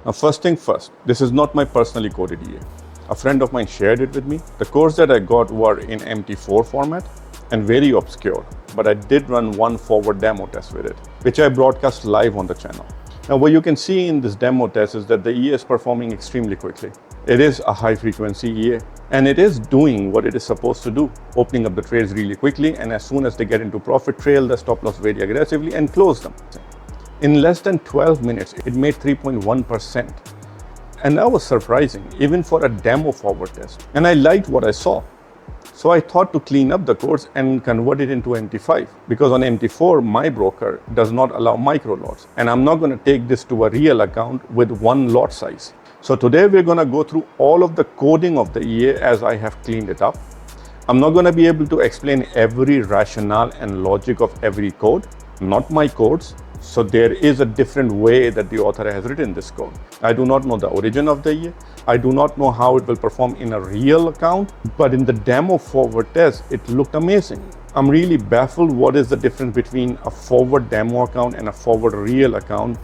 Now, first thing first, this is not my personally coded EA. A friend of mine shared it with me. The codes that I got were in MT4 format and very obscure, but I did run one forward demo test with it, which I broadcast live on the channel. Now, what you can see in this demo test is that the EA is performing extremely quickly. It is a high frequency EA and it is doing what it is supposed to do, opening up the trades really quickly, and as soon as they get into profit, trail the stop loss very aggressively and close them. In less than 12 minutes, it made 3.1%. And that was surprising, even for a demo forward test. And I liked what I saw. So I thought to clean up the codes and convert it into MT5, because on MT4, my broker does not allow micro lots. And I'm not going to take this to a real account with one lot size. So today we're going to go through all of the coding of the EA as I have cleaned it up. I'm not going to be able to explain every rationale and logic of every code, not my codes. So there is a different way that the author has written this code. I do not know the origin of the EA. I do not know how it will perform in a real account, but in the demo forward test, it looked amazing. I'm really baffled what is the difference between a forward demo account and a forward real account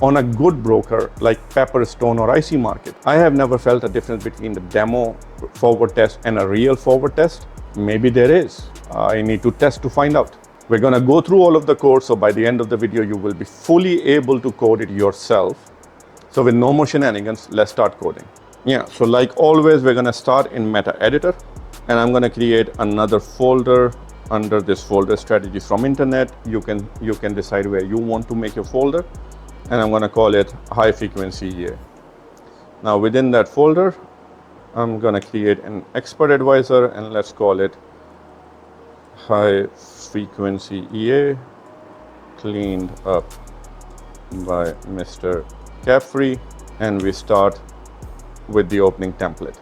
on a good broker like Pepperstone or IC Market. I have never felt a difference between the demo forward test and a real forward test. Maybe there is. I need to test to find out. We're going to go through all of the code, so by the end of the video, you will be fully able to code it yourself. So with no more shenanigans, let's start coding. Yeah, so like always, we're going to start in Meta Editor, and I'm going to create another folder under this folder, Strategies from Internet. You can decide where you want to make your folder, and I'm going to call it High Frequency EA. Now within that folder, I'm going to create an expert advisor, and let's call it High Frequency EA cleaned up by Mr. Caffrey, and we start with the opening template.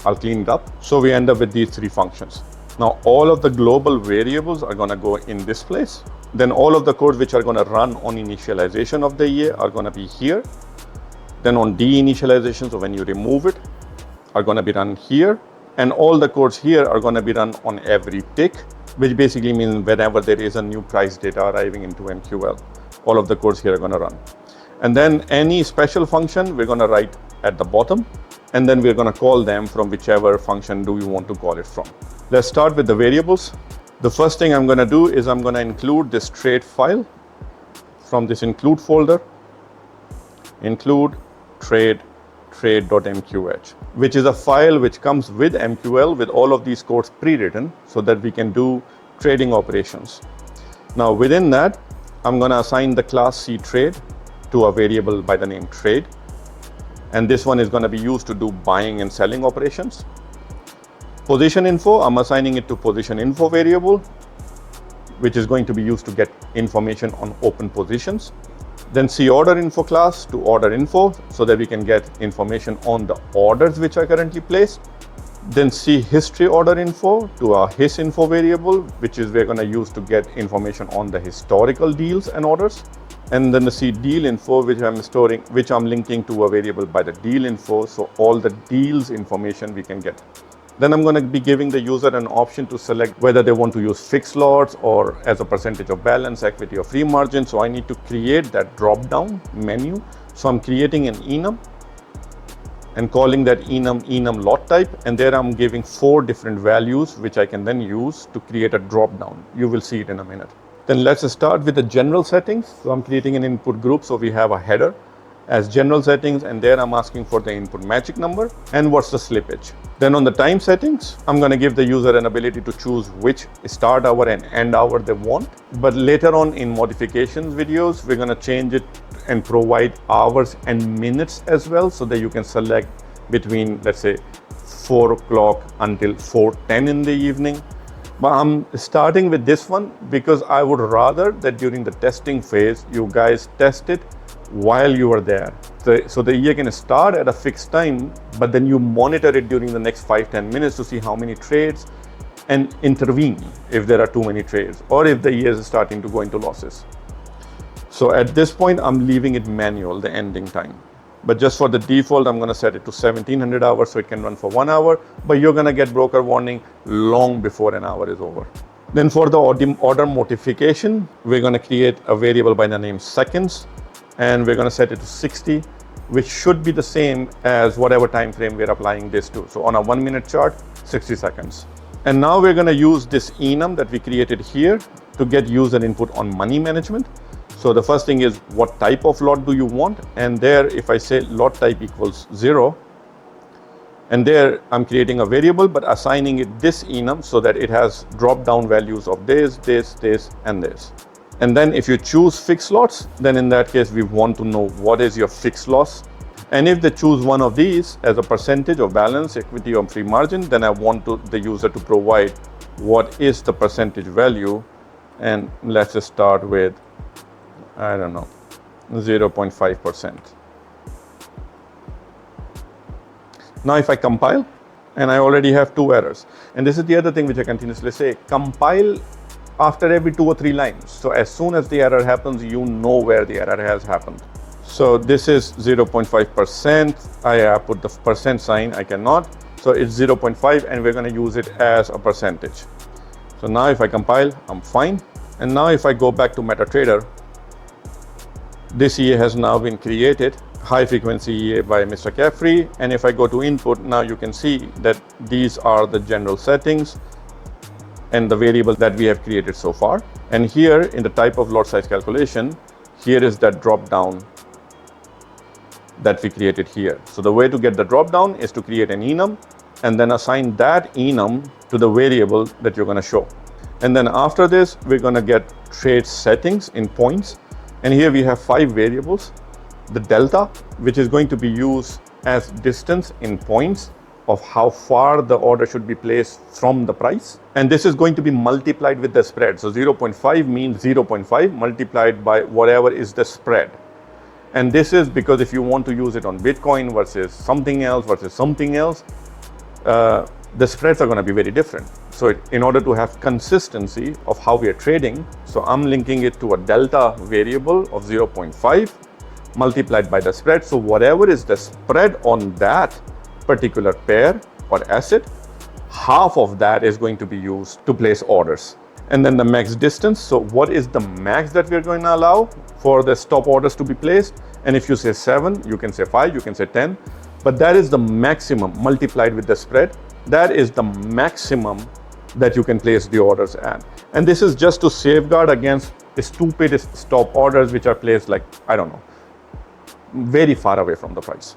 I'll clean it up. So we end up with these three functions. Now all of the global variables are going to go in this place. Then all of the codes which are going to run on initialization of the EA are going to be here. Then on deinitialization, so when you remove it, are going to be run here. And all the codes here are going to be run on every tick, which basically means whenever there is a new price data arriving into MQL, all of the codes here are going to run. And then any special function we're going to write at the bottom, and then we're going to call them from whichever function do you want to call it from. Let's start with the variables. The first thing I'm going to do is I'm going to include this trade file from this include folder, include trade.mqh, which is a file which comes with MQL with all of these codes pre-written so that we can do trading operations. Now within that, I'm going to assign the class C trade to a variable by the name trade. And this one is going to be used to do buying and selling operations. Position info, I'm assigning it to position info variable, which is going to be used to get information on open positions. Then C order info class to order info so that we can get information on the orders which are currently placed. Then C history order info to a his info variable, which is we're going to use to get information on the historical deals and orders. And then the C deal info, which I'm linking to a variable by the deal info. So all the deals information we can get. Then I'm going to be giving the user an option to select whether they want to use fixed lots or as a percentage of balance, equity, or free margin. So I need to create that drop down menu. So I'm creating an enum and calling that enum lot type. And there I'm giving 4 different values, which I can then use to create a drop down. You will see it in a minute. Then let's start with the general settings. So I'm creating an input group. So we have a header as general settings, and there I'm asking for the input magic number and what's the slippage. Then on the time settings, I'm going to give the user an ability to choose which start hour and end hour they want. But later on in modifications videos, we're going to change it and provide hours and minutes as well, so that you can select between, let's say, 4 o'clock until 4:10 in the evening. But I'm starting with this one because I would rather that during the testing phase, you guys test it while you are there. So the EA can start at a fixed time, but then you monitor it during the next 5-10 minutes to see how many trades and intervene if there are too many trades or if the EA is starting to go into losses. So at this point, I'm leaving it manual, the ending time. But just for the default, I'm going to set it to 1700 hours so it can run for 1 hour, but you're going to get broker warning long before an hour is over. Then for the order modification, we're going to create a variable by the name seconds, and we're going to set it to 60. which should be the same as whatever time frame we're applying this to. So on a 1 minute chart, 60 seconds. And now we're going to use this enum that we created here to get user input on money management. So the first thing is, what type of lot do you want? And there, if I say lot type equals 0, and there I'm creating a variable but assigning it this enum so that it has drop down values of this, and this. And then if you choose fixed lots, then in that case we want to know what is your fixed loss. And if they choose one of these as a percentage of balance, equity, or free margin, then I want the user to provide what is the percentage value. And let's just start with, I don't know, 0.5%. Now if I compile, and I already have 2 errors, and this is the other thing which I continuously say, compile after every 2 or 3 lines. So as soon as the error happens, you know where the error has happened. So this is 0.5%. I put the percent sign, I cannot. So it's 0.5 and we're going to use it as a percentage. So now if I compile, I'm fine. And now if I go back to MetaTrader, this EA has now been created, high frequency EA by Mr. Caffrey. And if I go to input, now you can see that these are the general settings and the variables that we have created so far. And here in the type of lot size calculation, here is that drop down that we created here. So the way to get the drop down is to create an enum and then assign that enum to the variable that you're going to show. And then after this, we're going to get trade settings in points. And here we have 5 variables. The delta, which is going to be used as distance in points of how far the order should be placed from the price. And this is going to be multiplied with the spread. So 0.5 means 0.5 multiplied by whatever is the spread. And this is because if you want to use it on Bitcoin versus something else, the spreads are going to be very different. So in order to have consistency of how we are trading, so I'm linking it to a delta variable of 0.5 multiplied by the spread. So whatever is the spread on that particular pair or asset, half of that is going to be used to place orders. And then the max distance. So what is the max that we're going to allow for the stop orders to be placed? And if you say 7, you can say 5, you can say 10, but that is the maximum multiplied with the spread. That is the maximum that you can place the orders at. And this is just to safeguard against the stupid stop orders which are placed like, I don't know, very far away from the price.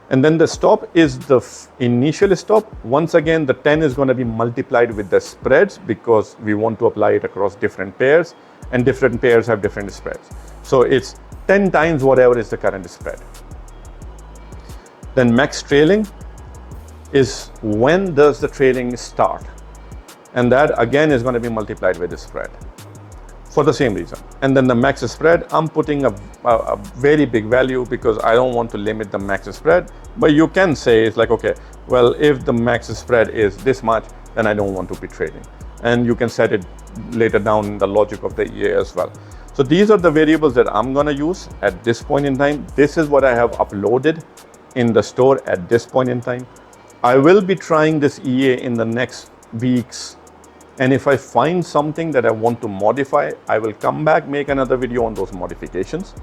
And then the stop is the initial stop. Once again, the 10 is going to be multiplied with the spreads because we want to apply it across different pairs, and different pairs have different spreads. So it's 10 times whatever is the current spread. Then max trailing is when does the trailing start? And that again is going to be multiplied with the spread for the same reason. And then the max spread, I'm putting a very big value because I don't want to limit the max spread. But you can say it's like, okay, well, if the max spread is this much, then I don't want to be trading. And you can set it later down in the logic of the EA as well. So these are the variables that I'm going to use at this point in time. This is what I have uploaded in the store at this point in time. I will be trying this EA in the next weeks. And if I find something that I want to modify, I will come back, make another video on those modifications.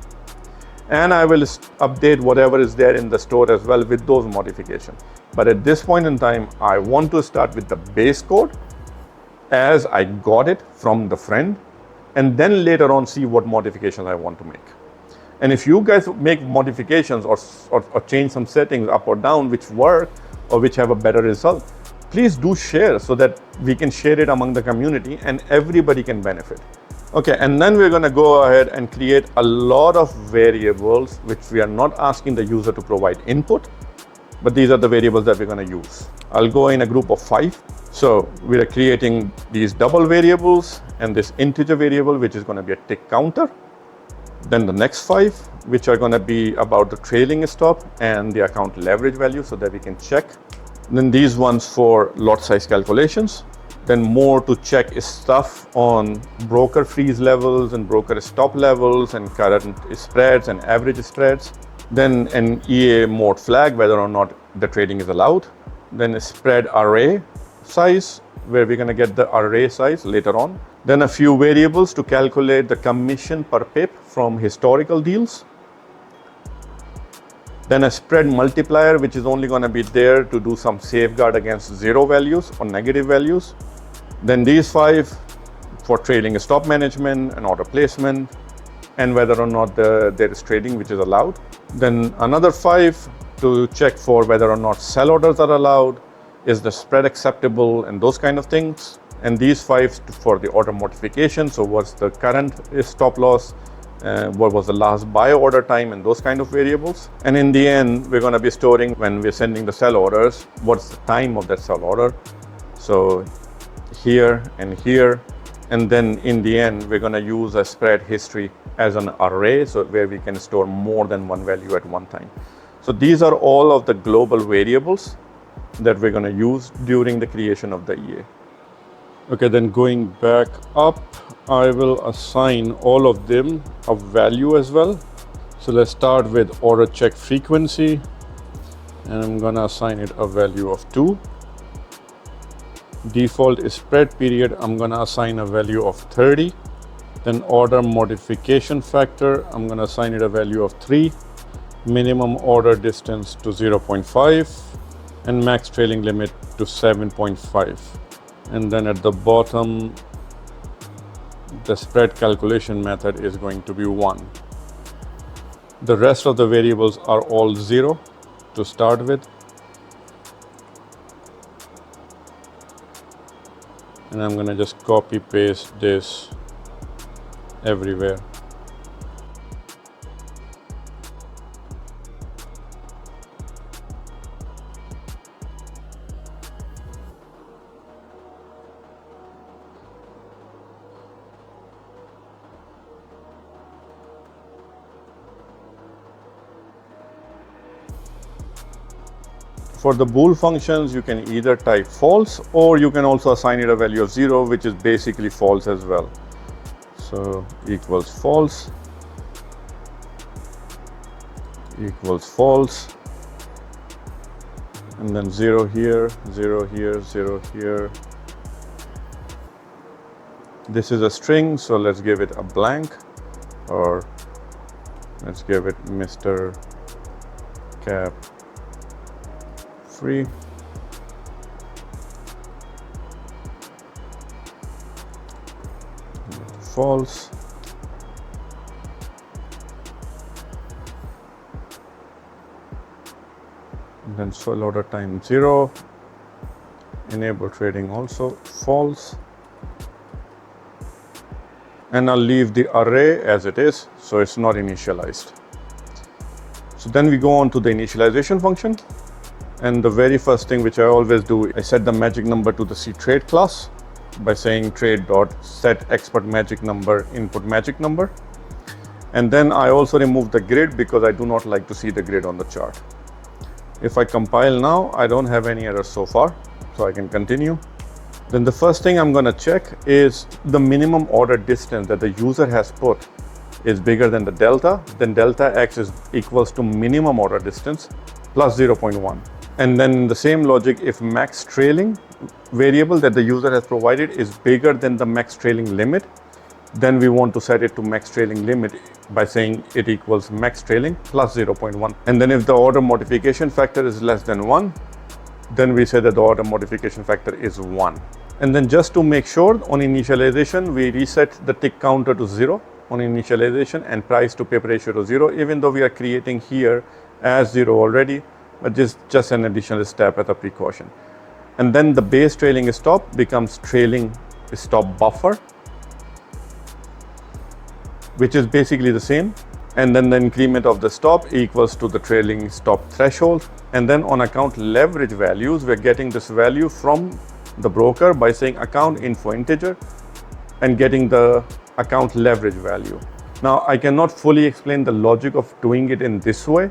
And I will update whatever is there in the store as well with those modifications. But at this point in time, I want to start with the base code as I got it from the friend, and then later on see what modifications I want to make. And if you guys make modifications or change some settings up or down which work or which have a better result, please do share so that we can share it among the community and everybody can benefit. Okay, and then we're going to go ahead and create a lot of variables which we are not asking the user to provide input, but these are the variables that we're going to use. I'll go in a group of 5. So we are creating these double variables and this integer variable which is going to be a tick counter. Then the next 5 which are going to be about the trailing stop and the account leverage value so that we can check. Then these ones for lot size calculations. Then more to check is stuff on broker freeze levels and broker stop levels and current spreads and average spreads. Then an EA mode flag, whether or not the trading is allowed. Then a spread array size, where we're going to get the array size later on. Then a few variables to calculate the commission per pip from historical deals. Then a spread multiplier, which is only going to be there to do some safeguard against zero values or negative values. Then these 5 for trailing stop management and order placement, and whether or not there is trading which is allowed. Then another 5 to check for whether or not sell orders are allowed, is the spread acceptable, and those kind of things. And these 5 for the order modification, so what's the current stop loss, what was the last buy order time, and those kind of variables. And in the end, we're going to be storing, when we're sending the sell orders, what's the time of that sell order. So here and here. And then in the end, we're going to use a spread history as an array, so where we can store more than one value at one time. So these are all of the global variables that we're going to use during the creation of the EA. Okay, then going back up, I will assign all of them a value as well. So let's start with order check frequency, and I'm going to assign it a value of 2. Default spread period, I'm going to assign a value of 30. Then order modification factor, I'm going to assign it a value of 3. Minimum order distance to 0.5 and max trailing limit to 7.5. And then at the bottom, the spread calculation method is going to be 1. The rest of the variables are all 0 to start with. And I'm going to just copy paste this everywhere. For the bool functions, you can either type false, or you can also assign it a value of 0, which is basically false as well. So equals false, equals false, and then 0 here, 0 here, 0 here. This is a string, so let's give it a blank, or let's give it Mr. Cap free. False. And then sell order time 0. Enable trading also false. And I'll leave the array as it is, so it's not initialized. So then we go on to the initialization function. And the very first thing which I always do, I set the magic number to the cTrade class by saying trade.set expert magic number input magic number. And then I also remove the grid because I do not like to see the grid on the chart. If I compile now, I don't have any errors so far, so I can continue. Then the first thing I'm going to check is the minimum order distance that the user has put is bigger than the delta. Then delta x is equals to minimum order distance plus 0.1. And then in the same logic, if max trailing variable that the user has provided is bigger than the max trailing limit, then we want to set it to max trailing limit by saying it equals max trailing plus 0.1. And then if the order modification factor is less than 1, then we say that the order modification factor is 1. And then just to make sure, on initialization, we reset the tick counter to 0 on initialization and price to paper ratio to 0, even though we are creating here as 0 already, but just an additional step as a precaution. And then the base trailing stop becomes trailing stop buffer, which is basically the same. And then the increment of the stop equals to the trailing stop threshold. And then on account leverage values, we're getting this value from the broker by saying account info integer and getting the account leverage value. Now, I cannot fully explain the logic of doing it in this way.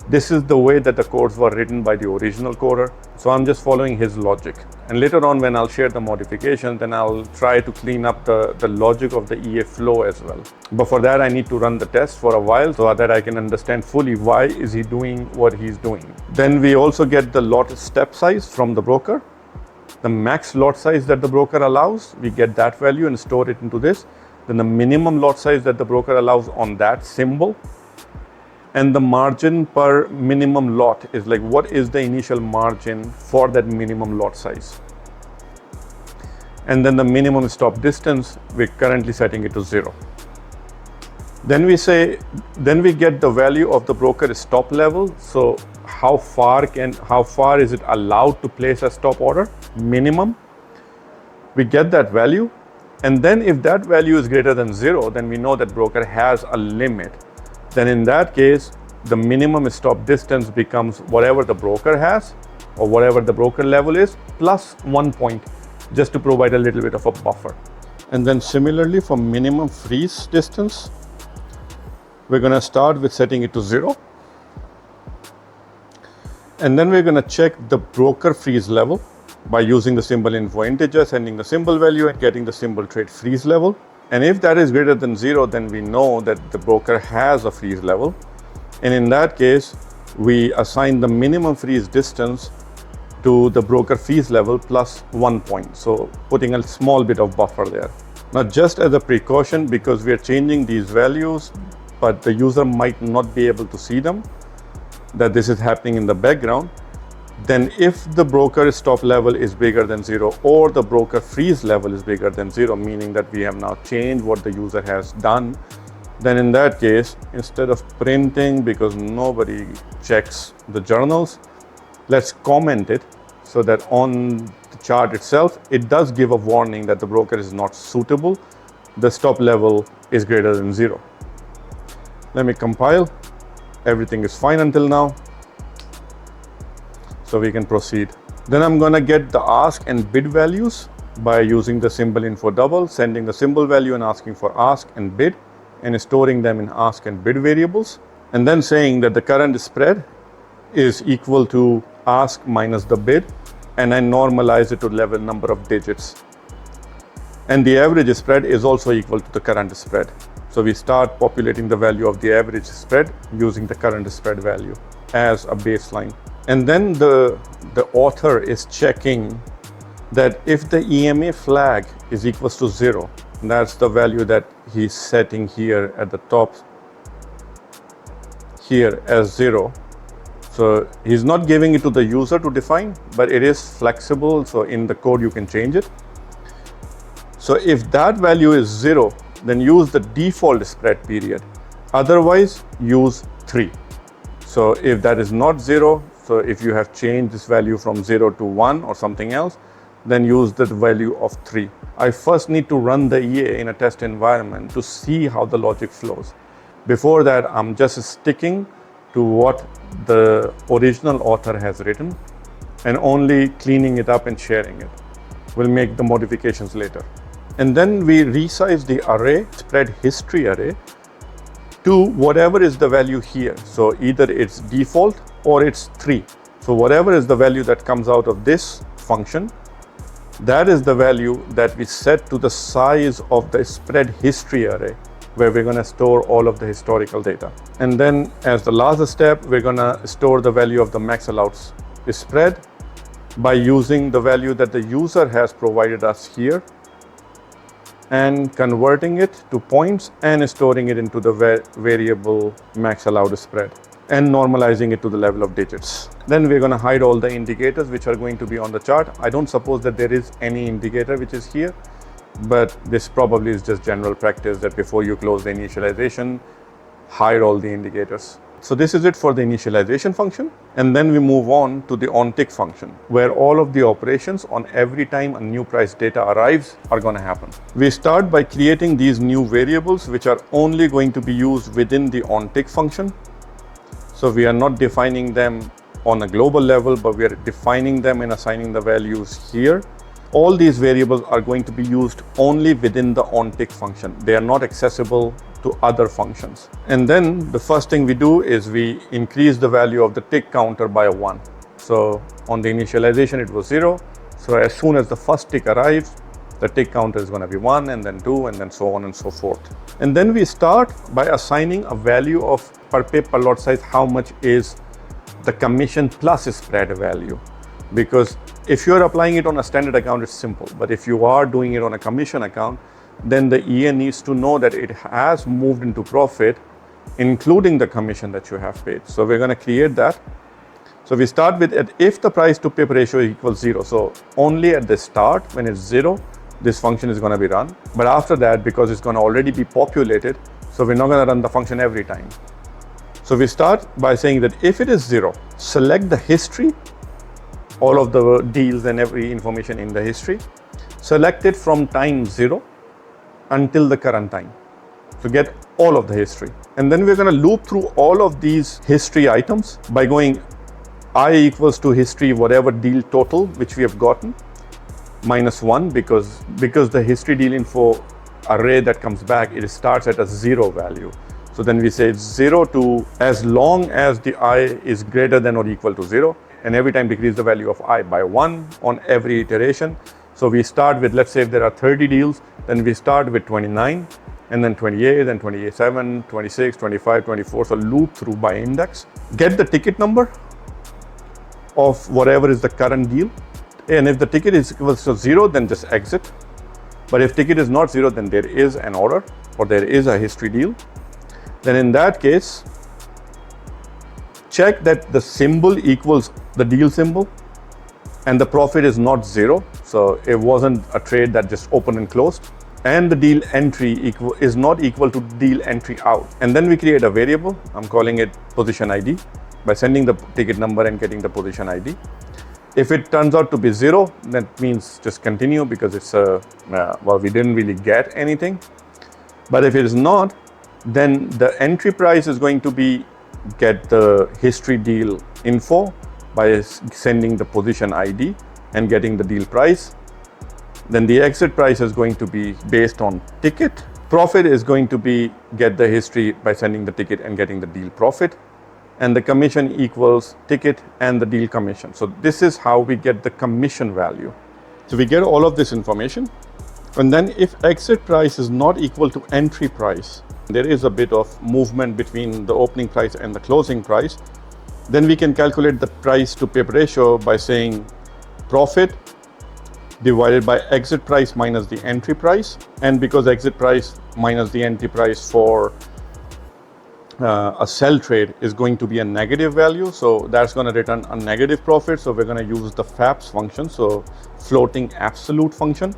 This is the way that the codes were written by the original coder. So I'm just following his logic. And later on, when I'll share the modification, then I'll try to clean up the logic of the EA flow as well. But for that, I need to run the test for a while so that I can understand fully why is he doing what he's doing. Then we also get the lot step size from the broker. The max lot size that the broker allows, we get that value and store it into this. Then the minimum lot size that the broker allows on that symbol, And the margin per minimum lot is like, what is the initial margin for that minimum lot size? And then the minimum stop distance, we're currently setting it to 0. Then we get the value of the broker stop level. So how far is it allowed to place a stop order? Minimum. We get that value. And then if that value is greater than 0, then we know that broker has a limit. Then in that case, the minimum stop distance becomes whatever the broker has or whatever the broker level is plus 1 point, just to provide a little bit of a buffer. And then similarly for minimum freeze distance, we're going to start with setting it to 0. And then we're going to check the broker freeze level by using the symbol info integer, sending the symbol value and getting the symbol trade freeze level. And if that is greater than 0, then we know that the broker has a freeze level. And in that case, we assign the minimum freeze distance to the broker freeze level plus 1 point. So putting a small bit of buffer there. Now, just as a precaution, because we are changing these values, but the user might not be able to see them, that this is happening in the background, then if the broker stop level is bigger than 0 or the broker freeze level is bigger than 0, meaning that we have now changed what the user has done, then in that case, instead of printing, because nobody checks the journals, let's comment it so that on the chart itself, it does give a warning that the broker is not suitable. The stop level is greater than 0. Let me compile. Everything is fine until now. So we can proceed. Then I'm going to get the ask and bid values by using the symbol info double, sending the symbol value and asking for ask and bid, and storing them in ask and bid variables, and then saying that the current spread is equal to ask minus the bid, and I normalize it to level number of digits. And the average spread is also equal to the current spread. So we start populating the value of the average spread using the current spread value as a baseline. And then the author is checking that if the EMA flag is equals to 0, that's the value that he's setting here at the top here as 0. So he's not giving it to the user to define, but it is flexible. So in the code, you can change it. So if that value is 0, then use the default spread period. Otherwise, use 3. So if that is not 0, so if you have changed this value from 0 to 1 or something else, then use the value of 3. I first need to run the EA in a test environment to see how the logic flows. Before that, I'm just sticking to what the original author has written and only cleaning it up and sharing it. We'll make the modifications later. And then we resize the array, spread history array, to whatever is the value here. So either it's default or it's 3. So whatever is the value that comes out of this function, that is the value that we set to the size of the spread history array, where we're going to store all of the historical data. And then as the last step, we're going to store the value of the max allowed spread by using the value that the user has provided us here and converting it to points and storing it into the variable max allowed spread and normalizing it to the level of digits. Then we're going to hide all the indicators which are going to be on the chart. I don't suppose that there is any indicator which is here, but this probably is just general practice that before you close the initialization, hide all the indicators. So this is it for the initialization function. And then we move on to the onTick function, where all of the operations on every time a new price data arrives are going to happen. We start by creating these new variables, which are only going to be used within the onTick function. So we are not defining them on a global level, but we are defining them and assigning the values here. All these variables are going to be used only within the onTick function. They are not accessible to other functions. And then the first thing we do is we increase the value of the tick counter by 1. So on the initialization, it was 0. So as soon as the first tick arrives, the tick counter is going to be 1, and then 2, and then so on and so forth. And then we start by assigning a value of per pip per lot size, how much is the commission plus spread value. Because if you're applying it on a standard account, it's simple. But if you are doing it on a commission account, then the EA needs to know that it has moved into profit including the commission that you have paid. So we're going to create that. So we start with if the price to PIP ratio equals 0. So only at the start, when it's 0, this function is going to be run. But after that, because it's going to already be populated, so we're not going to run the function every time. So we start by saying that if it is 0, select the history, all of the deals and every information in the history, select it from time 0 until the current time. So get all of the history. And then we're going to loop through all of these history items by going I equals to history whatever deal total which we have gotten minus 1, because the history deal info array that comes back, it starts at a 0 value. So then we say 0 to as long as the I is greater than or equal to 0, and every time decrease the value of I by 1 on every iteration. So we start with, let's say if there are 30 deals, then we start with 29, and then 28, then 27, 26, 25, 24. So loop through by index. Get the ticket number of whatever is the current deal. And if the ticket is equals to 0, then just exit. But if ticket is not 0, then there is an order or there is a history deal. Then in that case, check that the symbol equals the deal symbol and the profit is not 0. So it wasn't a trade that just opened and closed. And the deal entry is not equal to deal entry out. And then we create a variable. I'm calling it position ID by sending the ticket number and getting the position ID. If it turns out to be 0, that means just continue because it's well, we didn't really get anything. But if it is not, then the entry price is going to be get the history deal info by sending the position ID and getting the deal price. Then the exit price is going to be based on ticket. Profit is going to be get the history by sending the ticket and getting the deal profit. And the commission equals ticket and the deal commission. So this is how we get the commission value. So we get all of this information. And then if exit price is not equal to entry price, there is a bit of movement between the opening price and the closing price, then we can calculate the price to PIP ratio by saying profit divided by exit price minus the entry price. And because exit price minus the entry price for a sell trade is going to be a negative value, so that's going to return a negative profit. So we're going to use the FAPS function, so floating absolute function,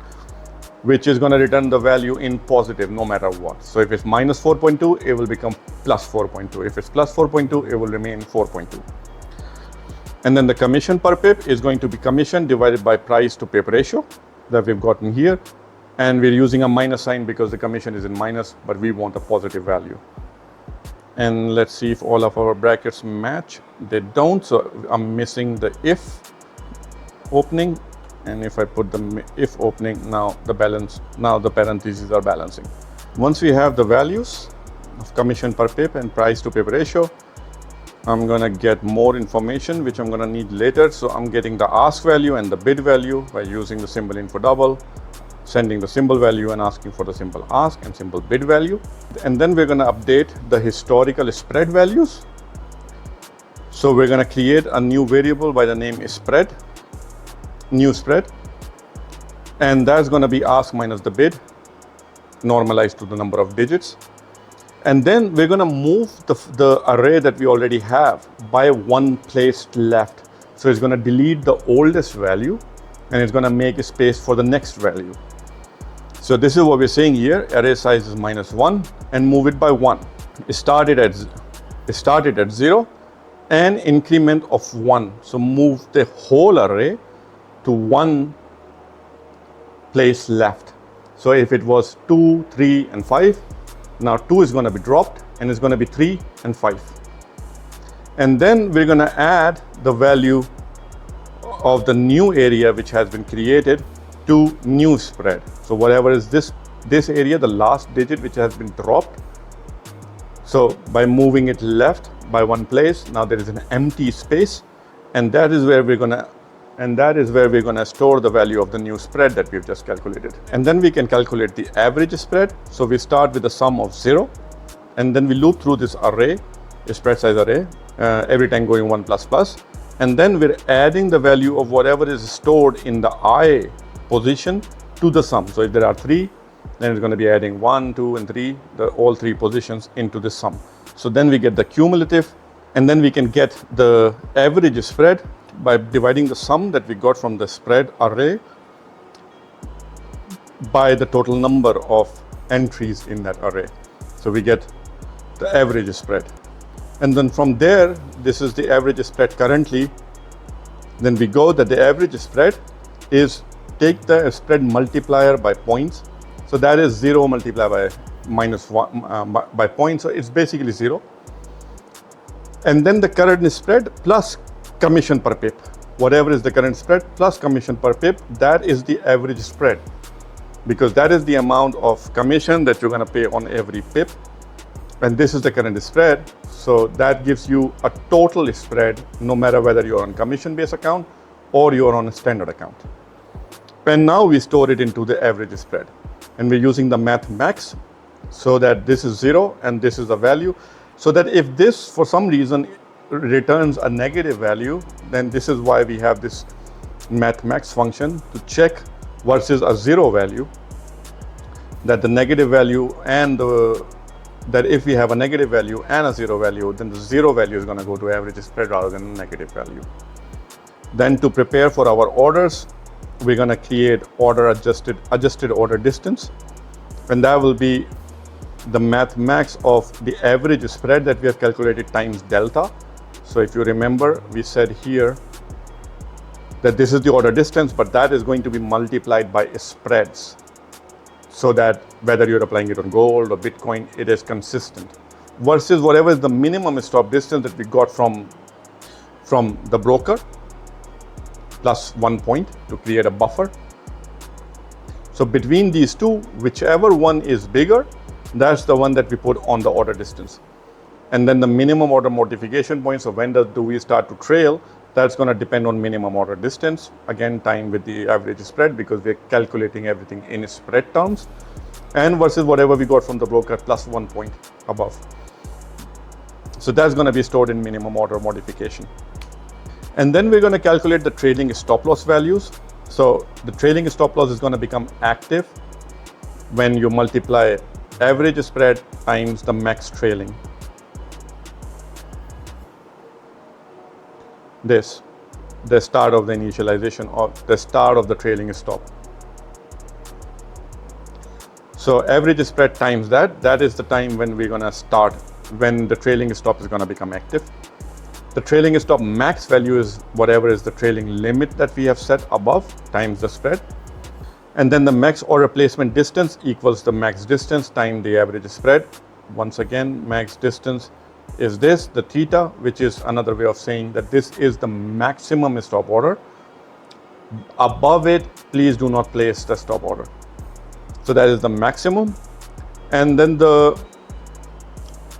which is going to return the value in positive no matter what. So if it's minus 4.2, it will become plus 4.2. If it's plus 4.2, it will remain 4.2. And then the commission per pip is going to be commission divided by price to pip ratio that we've gotten here. And we're using a minus sign because the commission is in minus, but we want a positive value. And let's see if all of our brackets match. They don't, so I'm missing the if opening. And if I put the if opening, now the parentheses are balancing. Once we have the values of commission per pip and price to pip ratio, I'm gonna get more information, which I'm gonna need later. So I'm getting the ask value and the bid value by using the symbol info double, sending the symbol value and asking for the symbol ask and symbol bid value. And then we're gonna update the historical spread values. So we're gonna create a new variable by the name spread, new spread, and that's going to be ask minus the bid normalized to the number of digits. And then we're going to move the array that we already have by one place left. So it's going to delete the oldest value and it's going to make a space for the next value. So this is what we're saying here. Array size is -1 and move it by 1. It started at 0 and increment of 1. So move the whole array to one place left. So if it was 2, 3, and 5, now 2 is going to be dropped and it's going to be 3 and 5. And then we're going to add the value of the new area which has been created to new spread. So whatever is this area, the last digit which has been dropped. So by moving it left by one place, now there is an empty space, and that is where we're going to store the value of the new spread that we've just calculated. And then we can calculate the average spread. So we start with the sum of 0, and then we loop through this array, a spread size array, every time going 1 plus plus. And then we're adding the value of whatever is stored in the I position to the sum. So if there are 3, then it's going to be adding 1, 2, and 3, all 3 positions into the sum. So then we get the cumulative, and then we can get the average spread by dividing the sum that we got from the spread array by the total number of entries in that array. So we get the average spread. And then from there, this is the average spread currently. Then we go that the average spread is take the spread multiplier by points. So that is 0 multiplied by minus 1 by points. So it's basically 0. And then the current spread plus commission per pip. Whatever is the current spread plus commission per pip, that is the average spread. Because that is the amount of commission that you're going to pay on every pip. And this is the current spread. So that gives you a total spread no matter whether you're on commission-based account or you're on a standard account. And now we store it into the average spread. And we're using the math max so that this is 0 and this is the value. So that if this for some reason returns a negative value, then this is why we have this math max function to check versus a 0 value, that the negative value and that if we have a negative value and a 0 value, then the 0 value is going to go to average spread rather than a negative value. Then to prepare for our orders, we're going to create adjusted order distance, and that will be the math max of the average spread that we have calculated times delta. So if you remember, we said here that this is the order distance, but that is going to be multiplied by spreads, so that whether you're applying it on gold or Bitcoin, it is consistent. Versus whatever is the minimum stop distance that we got from the broker, plus 1 point to create a buffer. So between these two, whichever one is bigger, that's the one that we put on the order distance. And then the minimum order modification point, so when do we start to trail, that's going to depend on minimum order distance, again time with the average spread, because we're calculating everything in spread terms, and versus whatever we got from the broker plus 1 point above. So that's going to be stored in minimum order modification. And then we're going to calculate the trailing stop loss values. So the trailing stop loss is going to become active when you multiply average spread times the max trailing. This, the start of the initialization or the start of the trailing stop. So average spread times that is the time when we're going to start, when the trailing stop is going to become active. The trailing stop max value is whatever is the trailing limit that we have set above times the spread. And then the max order placement distance equals the max distance times the average spread. Once again, max distance is this, the theta, which is another way of saying that this is the maximum stop order. Above it, please do not place the stop order. So that is the maximum. And then the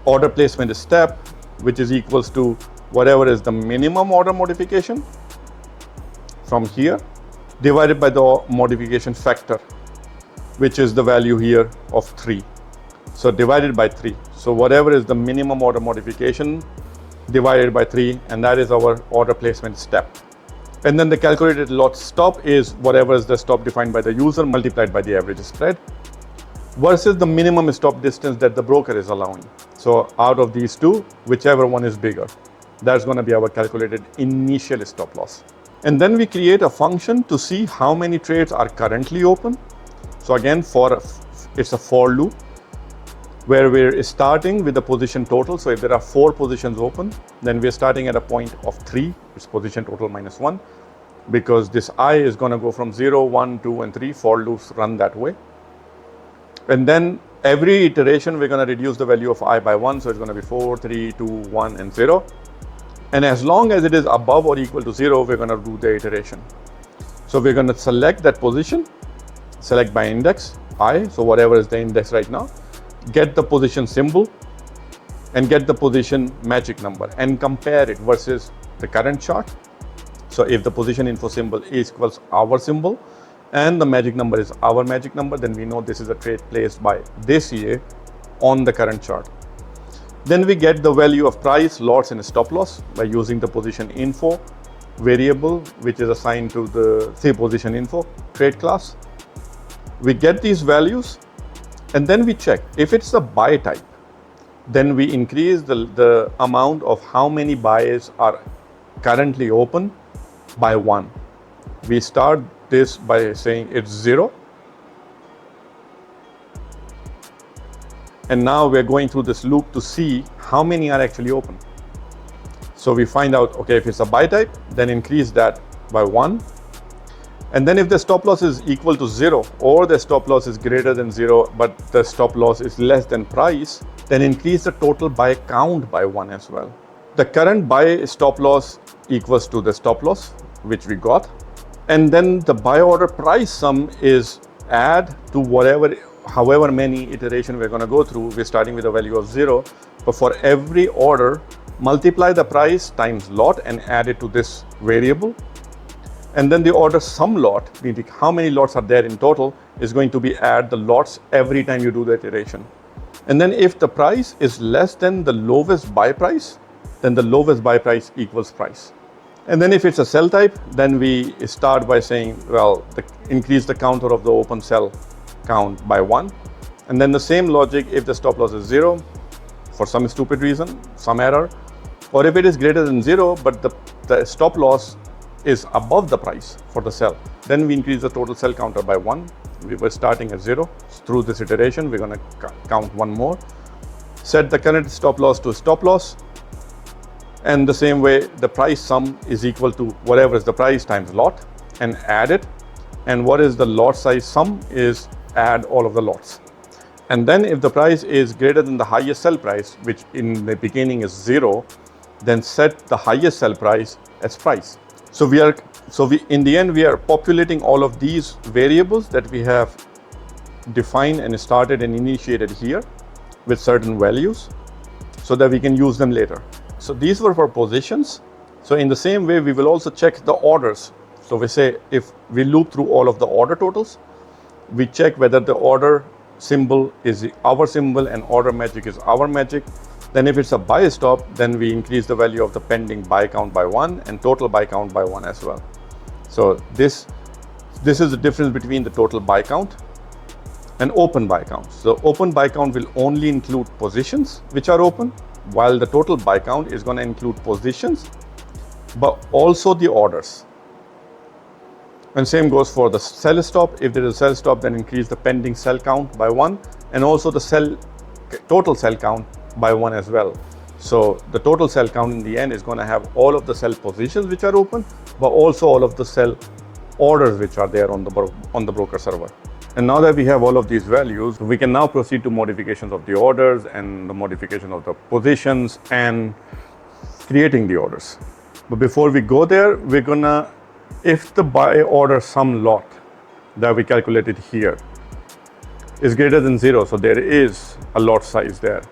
order placement step, which is equals to whatever is the minimum order modification from here, divided by the modification factor, which is the value here of 3. So divided by 3. So whatever is the minimum order modification divided by 3, and that is our order placement step. And then the calculated lot stop is whatever is the stop defined by the user multiplied by the average spread versus the minimum stop distance that the broker is allowing. So out of these two, whichever one is bigger, that's going to be our calculated initial stop loss. And then we create a function to see how many trades are currently open. So again, it's a for loop where we're starting with the position total. So if there are 4 positions open, then we're starting at a point of 3, it's position total minus 1, because this I is going to go from 0, 1, 2, and 3. For loops run that way. And then every iteration, we're going to reduce the value of I by 1. So it's going to be 4, 3, 2, 1, and 0. And as long as it is above or equal to 0, we're going to do the iteration. So we're going to select that position, select by index, I, so whatever is the index right now, get the position symbol and get the position magic number and compare it versus the current chart. So if the position info symbol equals our symbol and the magic number is our magic number, then we know this is a trade placed by this EA on the current chart. Then we get the value of price, lots, and stop loss by using the position info variable, which is assigned to the position info trade class. We get these values and then we check if it's a buy type. then we increase the amount of how many buys are currently open by 1. We start this by saying it's 0. And now we're going through this loop to see how many are actually open. So we find out, okay, if it's a buy type, then increase that by 1. And then if the stop loss is equal to 0 or the stop loss is greater than 0, but the stop loss is less than price, then increase the total buy count by 1 as well. The current buy stop loss equals to the stop loss, which we got. And then the buy order price sum is add to however many iterations we're going to go through. We're starting with a value of 0, but for every order, multiply the price times lot and add it to this variable. And then the order sum lot, meaning how many lots are there in total, is going to be add the lots every time you do the iteration. And then if the price is less than the lowest buy price, then the lowest buy price equals price. And then if it's a sell type, then we start by saying, well, increase the counter of the open sell count by 1. And then the same logic if the stop loss is 0 for some stupid reason, some error, or if it is greater than 0 but the stop loss is above the price for the sell, then we increase the total sell counter by 1. We were starting at 0. Through this iteration, we're going to count 1 more. Set the current stop loss to stop loss. And the same way, the price sum is equal to whatever is the price times lot and add it. And what is the lot size sum is add all of the lots. And then if the price is greater than the highest sell price, which in the beginning is 0, then set the highest sell price as price. So in the end, we are populating all of these variables that we have defined and started and initiated here with certain values so that we can use them later. So these were for positions. So in the same way, we will also check the orders. So we say if we loop through all of the order totals, we check whether the order symbol is our symbol and order magic is our magic. Then if it's a buy stop, then we increase the value of the pending buy count by 1 and total buy count by 1 as well. So this is the difference between the total buy count and open buy count. So open buy count will only include positions which are open, while the total buy count is going to include positions, but also the orders. And same goes for the sell stop. If there is a sell stop, then increase the pending sell count by 1 and also the total sell count by 1 as well. So the total sell count in the end is going to have all of the sell positions which are open, but also all of the sell orders which are there on the broker server. And now that we have all of these values, we can now proceed to modifications of the orders and the modification of the positions and creating the orders. But before we go there, we're gonna, if the buy order sum lot that we calculated here is greater than 0, so there is a lot size there,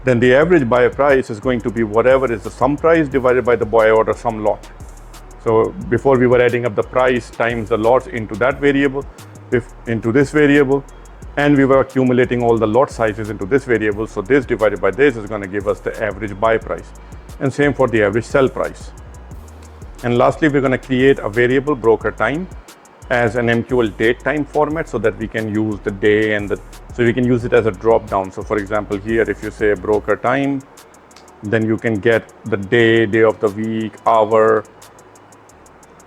then the average buy price is going to be whatever is the sum price divided by the buy order sum lot. So before we were adding up the price times the lots into that variable, into this variable, and we were accumulating all the lot sizes into this variable. So this divided by this is going to give us the average buy price, and same for the average sell price. And lastly, we're going to create a variable broker time as an MQL date time format so that we can use the day and so we can use it as a drop down. So for example, here if you say broker time, then you can get the day of the week, hour,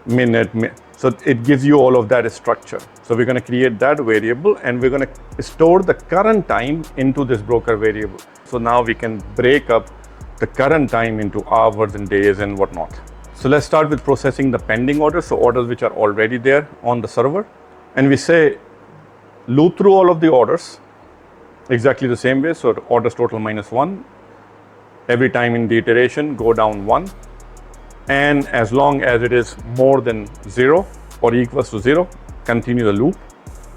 minute. So it gives you all of that structure. So we're going to create that variable and we're going to store the current time into this broker variable. So now we can break up the current time into hours and days and whatnot. So let's start with processing the pending orders, so orders which are already there on the server. And we say loop through all of the orders exactly the same way. So orders total minus 1. Every time in the iteration, go down 1. And as long as it is more than 0 or equals to 0, continue the loop.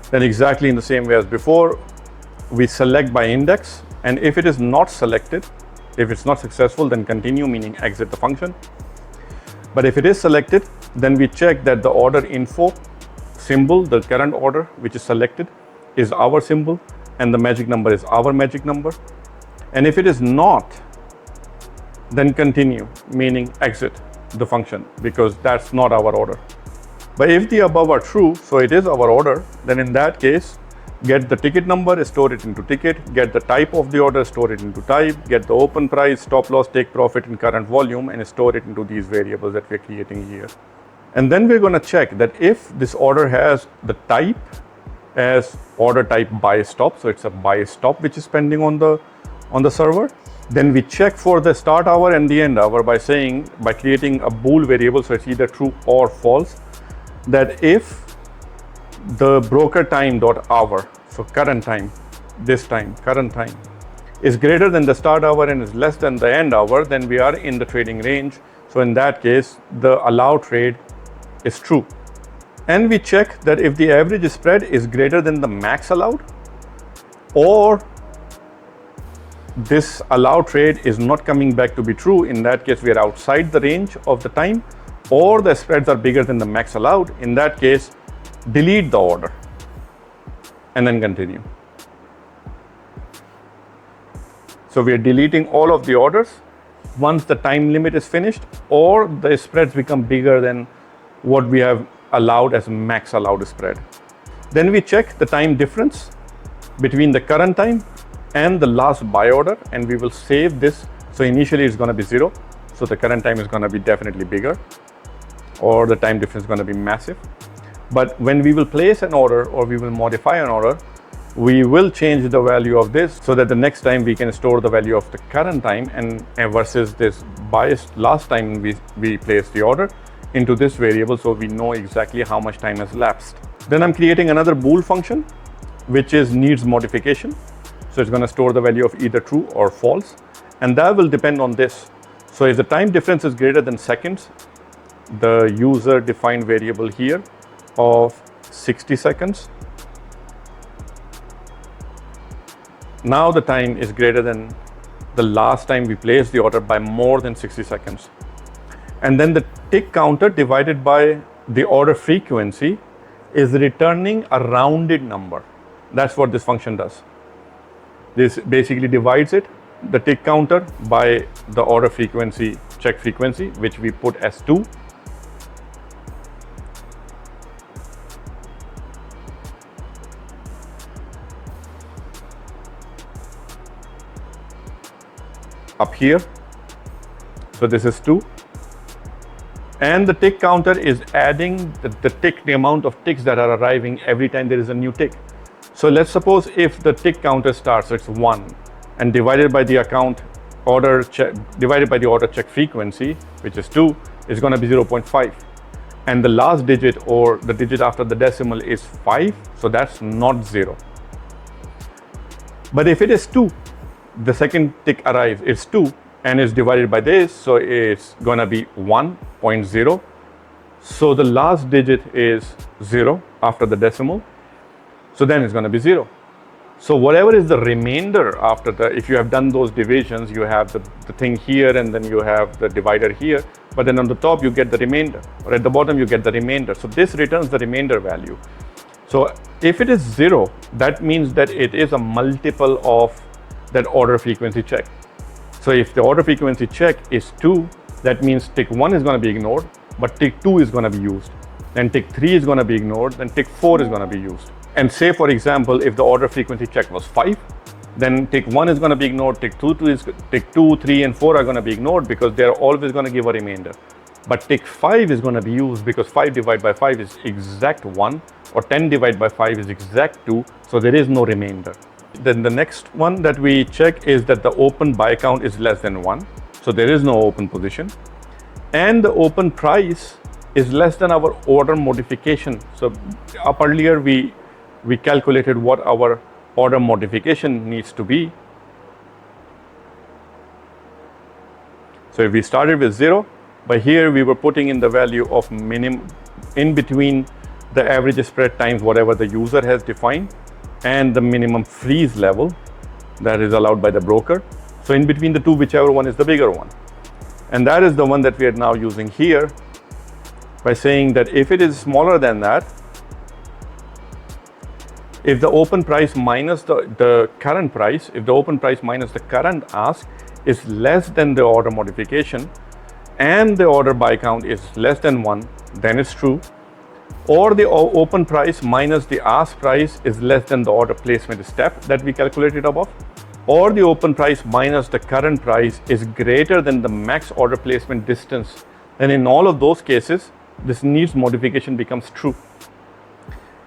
Then exactly in the same way as before, we select by index. And if it is not selected, if it's not successful, then continue, meaning exit the function. But if it is selected, then we check that the order info symbol, the current order which is selected, is our symbol and the magic number is our magic number. And if it is not, then continue, meaning exit the function, because that's not our order. But if the above are true, so it is our order, then in that case, get the ticket number, store it into ticket, get the type of the order, store it into type, get the open price, stop loss, take profit, and current volume, and store it into these variables that we're creating here. And then we're going to check that if this order has the type as order type buy stop, so it's a buy stop which is pending on the server. Then we check for the start hour and the end hour by creating a bool variable, so it's either true or false, that if the broker time dot hour, so current time, current time is greater than the start hour and is less than the end hour, then we are in the trading range. So in that case, the allowed trade is true. And we check that if the average spread is greater than the max allowed, or this allowed trade is not coming back to be true, in that case we are outside the range of the time, or the spreads are bigger than the max allowed, in that case delete the order and then continue. So we are deleting all of the orders once the time limit is finished or the spreads become bigger than what we have allowed as max allowed spread. Then we check the time difference between the current time and the last buy order, and we will save this. So initially it's going to be 0, so the current time is going to be definitely bigger, or the time difference is going to be massive. But when we will place an order or we will modify an order, we will change the value of this so that the next time we can store the value of the current time and versus this biased last time we placed the order into this variable, so we know exactly how much time has lapsed. Then I'm creating another bool function which is needs modification. So it's going to store the value of either true or false, and that will depend on this. So if the time difference is greater than seconds, the user defined variable here of 60 seconds, now the time is greater than the last time we placed the order by more than 60 seconds. And then the tick counter divided by the order frequency is returning a rounded number. That's what this function does. This basically divides it, the tick counter, by the order frequency, check frequency, which we put as 2. Up here, so this is 2. And the tick counter is adding the amount of ticks that are arriving every time there is a new tick. So let's suppose if the tick counter starts, it's 1, and divided by the order check frequency, which is 2, is going to be 0.5. And the last digit or the digit after the decimal is 5, so that's not 0. But if it is 2, the second tick arrives, it's 2, and is divided by this, so it's going to be 1.0. So the last digit is 0 after the decimal. So then it's going to be 0. So whatever is the remainder after if you have done those divisions, you have the thing here and then you have the divider here, but then on the top you get the remainder, or at the bottom you get the remainder. So this returns the remainder value. So if it is 0, that means that it is a multiple of that order frequency check. So if the order frequency check is 2, that means tick 1 is going to be ignored, but tick 2 is going to be used. Then tick 3 is going to be ignored, then tick 4 is going to be used. And say, for example, if the order frequency check was 5, then tick 1 is going to be ignored, tick 2, 3, and 4 are going to be ignored because they're always going to give a remainder. But tick 5 is going to be used because 5 divided by 5 is exact 1, or 10 divided by 5 is exact 2, so there is no remainder. Then the next one that we check is that the open buy count is less than 1, so there is no open position. And the open price is less than our order modification. So up earlier we calculated what our order modification needs to be. So if we started with 0, but here we were putting in the value of minimum in between the average spread times whatever the user has defined and the minimum freeze level that is allowed by the broker. So in between the two, whichever one is the bigger one. And that is the one that we are now using here by saying that if it is smaller than that, if the open price minus the current price, if the open price minus the current ask is less than the order modification and the order buy count is less than 1, then it's true. or the open price minus the ask price is less than the order placement step that we calculated above, or the open price minus the current price is greater than the max order placement distance, then in all of those cases, this needs modification becomes true.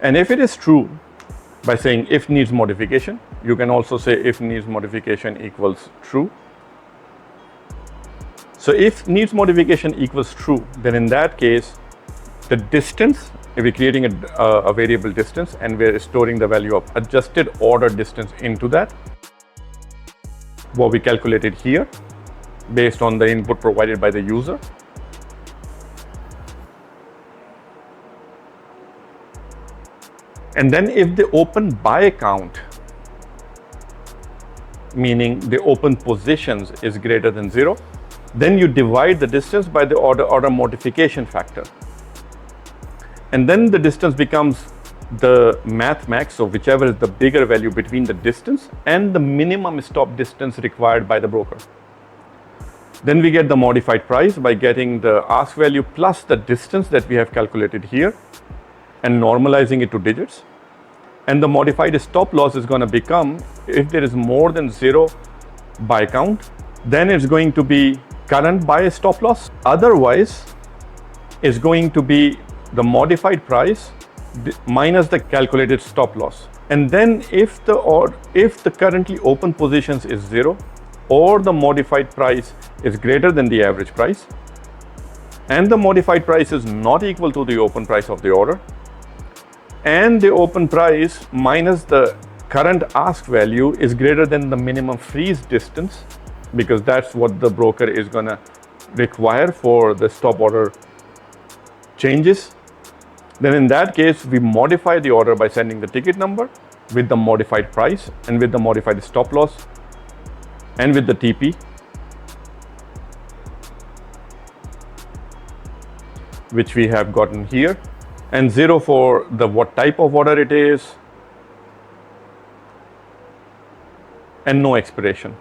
And if it is true, by saying if needs modification, you can also say if needs modification equals true. So if needs modification equals true, then in that case, the distance, if we're creating a variable distance and we're storing the value of adjusted order distance into that, what we calculated here based on the input provided by the user. And then if the open buy count, meaning the open positions, is greater than 0, then you divide the distance by the order modification factor. And then the distance becomes the math max, so whichever is the bigger value between the distance and the minimum stop distance required by the broker. Then we get the modified price by getting the ask value plus the distance that we have calculated here and normalizing it to digits. And the modified stop loss is going to become, if there is more than 0 buy count, then it's going to be current buy stop loss. Otherwise, it's going to be the modified price minus the calculated stop loss. And then if the currently open positions is 0, or the modified price is greater than the average price, and the modified price is not equal to the open price of the order, and the open price minus the current ask value is greater than the minimum freeze distance, because that's what the broker is going to require for the stop order changes, then in that case, we modify the order by sending the ticket number with the modified price and with the modified stop loss and with the TP, which we have gotten here, and 0 for the what type of order it is, and no expiration.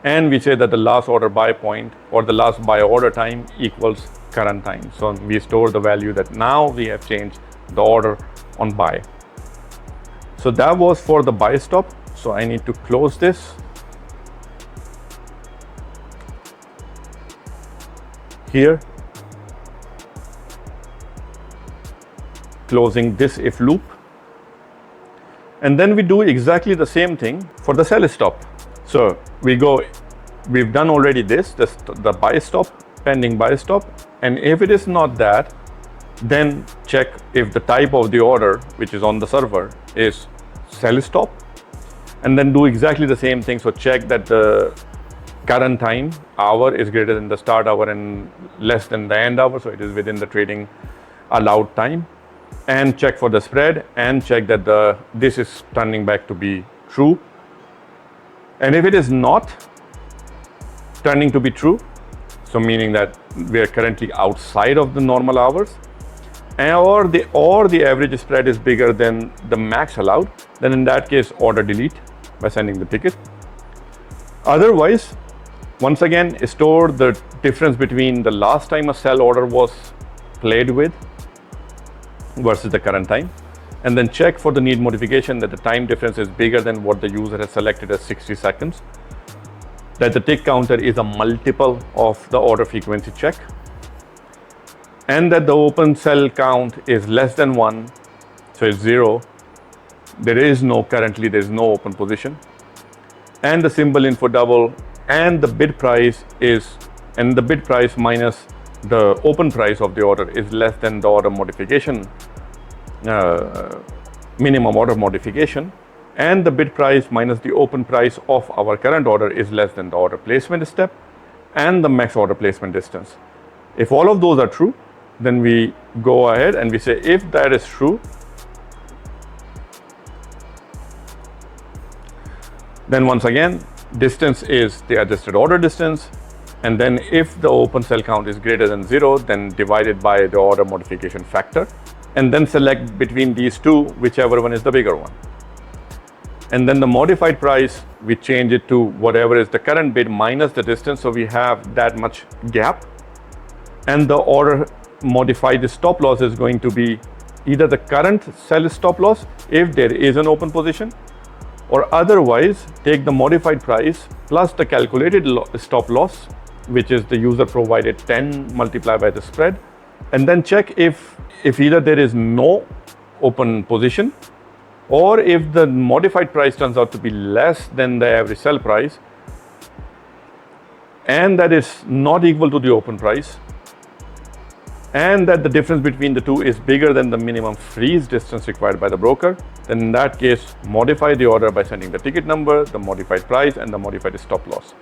And we say that the last order buy point or the last buy order time equals current time. So we store the value that now we have changed the order on buy. So that was for the buy stop. So I need to close this. Here, closing this if loop. And then we do exactly the same thing for the sell stop. So we've done already the buy stop, pending buy stop. And if it is not that, then check if the type of the order, which is on the server, is sell stop. And then do exactly the same thing. So check that the current time hour is greater than the start hour and less than the end hour. So it is within the trading allowed time. And check for the spread and check that this is turning back to be true. And if it is not turning to be true, so meaning that we are currently outside of the normal hours, or the average spread is bigger than the max allowed, then in that case order delete by sending the ticket. Otherwise, once again, store the difference between the last time a sell order was played with versus the current time, and then check for the need modification that the time difference is bigger than what the user has selected as 60 seconds, that the tick counter is a multiple of the order frequency check, and that the open sell count is less than 1, so it's 0. Currently there is no open position, and the symbol info double, and the bid price minus the open price of the order is less than the order modification, minimum order modification, and the bid price minus the open price of our current order is less than the order placement step and the max order placement distance. If all of those are true, then we go ahead and we say if that is true, then once again distance is the adjusted order distance, and then if the open sell count is greater than 0, then divided by the order modification factor, and then select between these two whichever one is the bigger one. And then the modified price, we change it to whatever is the current bid minus the distance, so we have that much gap. And the order modify the stop loss is going to be either the current sell stop loss if there is an open position, or otherwise take the modified price plus the calculated stop loss, which is the user provided 10 multiplied by the spread, and then check if either there is no open position, or if the modified price turns out to be less than the average sell price and that is not equal to the open price, and that the difference between the two is bigger than the minimum freeze distance required by the broker, then in that case modify the order by sending the ticket number, the modified price and the modified stop loss,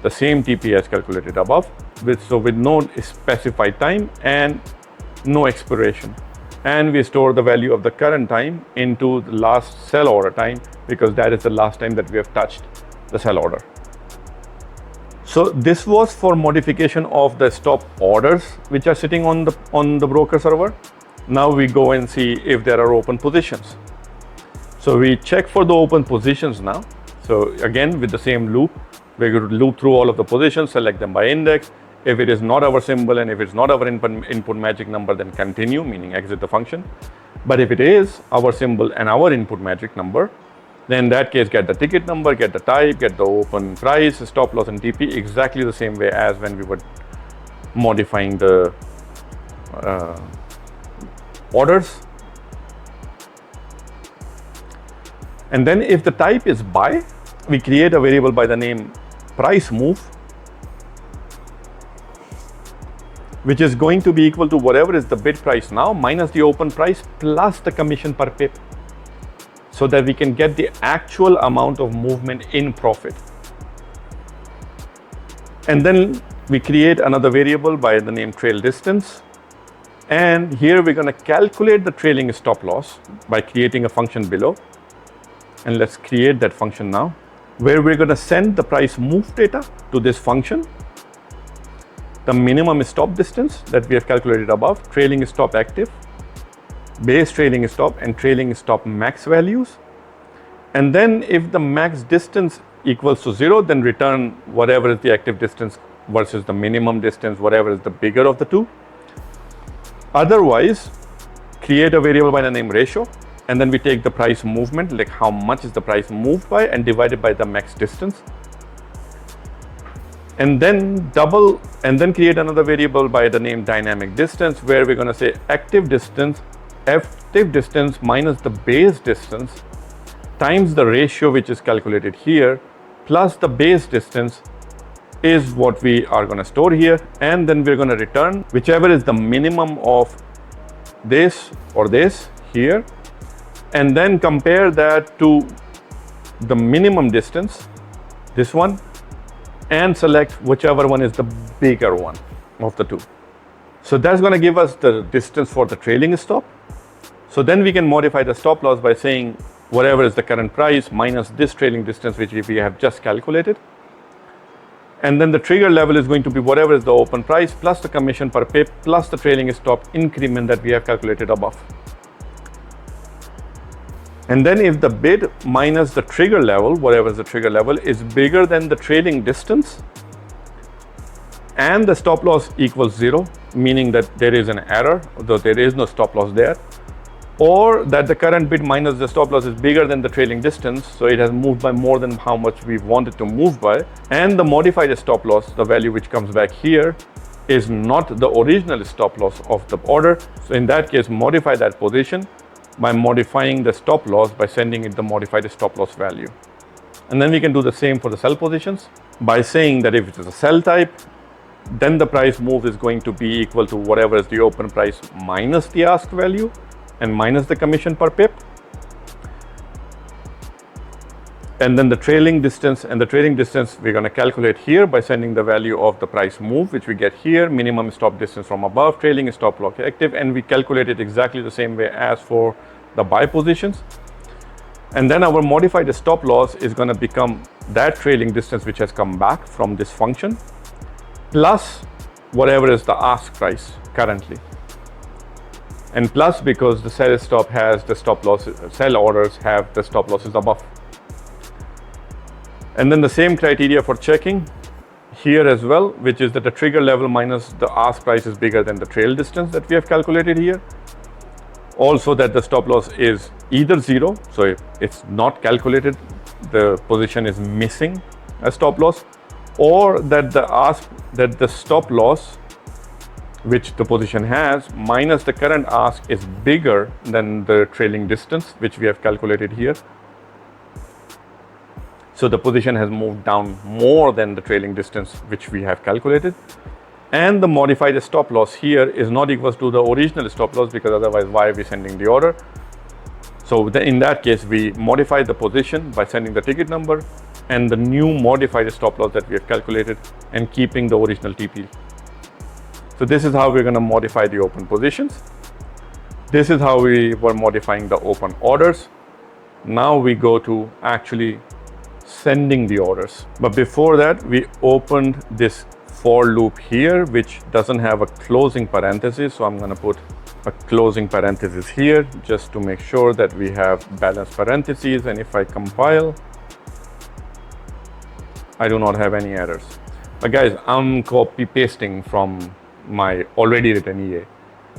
the same TP as calculated above, with no specified time and no expiration. And we store the value of the current time into the last sell order time, because that is the last time that we have touched the sell order. So this was for modification of the stop orders which are sitting on the broker server. Now we go and see if there are open positions. So we check for the open positions now. So again, with the same loop, we're going to loop through all of the positions, select them by index. If it is not our symbol and if it's not our input magic number, then continue, meaning exit the function. But if it is our symbol and our input magic number, then in that case, get the ticket number, get the type, get the open price, stop loss and TP exactly the same way as when we were modifying the orders. And then if the type is buy, we create a variable by the name price move, which is going to be equal to whatever is the bid price now minus the open price plus the commission per pip, so that we can get the actual amount of movement in profit. And then we create another variable by the name trail distance. And here we're going to calculate the trailing stop loss by creating a function below. And let's create that function now, where we're going to send the price move data to this function, the minimum stop distance that we have calculated above, trailing stop active, base trailing stop and trailing stop max values. And then if the max distance equals to 0, then return whatever is the active distance versus the minimum distance, whatever is the bigger of the two. Otherwise, create a variable by the name ratio, and then we take the price movement, like how much is the price moved by, and divide it by the max distance. And then create another variable by the name dynamic distance, where we're going to say active distance minus the base distance times the ratio which is calculated here plus the base distance is what we are going to store here. And then we're going to return whichever is the minimum of this or this here, and then compare that to the minimum distance, this one, and select whichever one is the bigger one of the two. So that's going to give us the distance for the trailing stop. So then we can modify the stop loss by saying whatever is the current price minus this trailing distance which we have just calculated. And then the trigger level is going to be whatever is the open price plus the commission per pip plus the trailing stop increment that we have calculated above. And then if the bid minus the trigger level, whatever is the trigger level, is bigger than the trailing distance and the stop loss equals 0, meaning that there is an error, though there is no stop loss there, or that the current bid minus the stop loss is bigger than the trailing distance, so it has moved by more than how much we wanted to move by, and the modified stop loss, the value which comes back here, is not the original stop loss of the order. So in that case, modify that position by modifying the stop loss by sending it the modified stop loss value. And then we can do the same for the sell positions by saying that if it is a sell type, then the price move is going to be equal to whatever is the open price minus the ask value and minus the commission per pip. And then the trailing distance, and the trailing distance we're going to calculate here by sending the value of the price move, which we get here, minimum stop distance from above, trailing stop loss active, and we calculate it exactly the same way as for the buy positions. And then our modified stop loss is going to become that trailing distance which has come back from this function plus whatever is the ask price currently, and plus because the sell stop has the stop loss, sell orders have the stop losses above. And then the same criteria for checking. here as well, which is that the trigger level minus the ask price is bigger than the trail distance that we have calculated here. Also that the stop loss is either 0, so if it's not calculated, the position is missing a stop loss, or that the stop loss which the position has minus the current ask is bigger than the trailing distance which we have calculated here. So the position has moved down more than the trailing distance which we have calculated. And the modified stop loss here is not equals to the original stop loss, because otherwise why are we sending the order? So in that case, we modify the position by sending the ticket number and the new modified stop loss that we have calculated and keeping the original TP. So this is how we're going to modify the open positions. This is how we were modifying the open orders. Now we go to actually sending the orders. But before that, we opened this for loop here, which doesn't have a closing parenthesis. So I'm going to put a closing parenthesis here just to make sure that we have balanced parentheses. And if I compile, I do not have any errors. But guys, I'm copy pasting from my already written EA.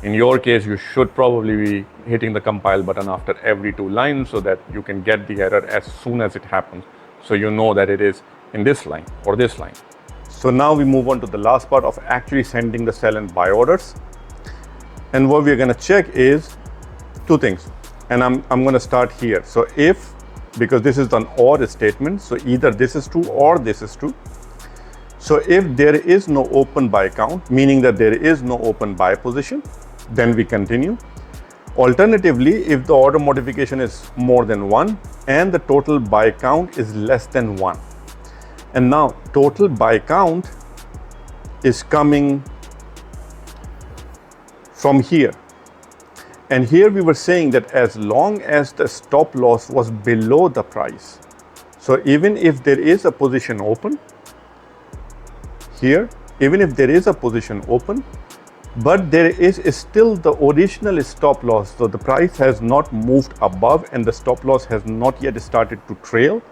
In your case, you should probably be hitting the compile button after every 2 lines so that you can get the error as soon as it happens. So you know that it is in this line or this line. So now we move on to the last part of actually sending the sell and buy orders. And what we're going to check is 2 things. And I'm going to start here. So if, because this is an OR statement, so either this is true or this is true. So if there is no open buy count, meaning that there is no open buy position, then we continue. Alternatively, if the order modification is more than 1 and the total buy count is less than 1. And now total buy count is coming from here. And here we were saying that as long as the stop loss was below the price. So even if there is a position open, here, even if there is a position open, but there is still the original stop loss. So the price has not moved above and the stop loss has not yet started to trail.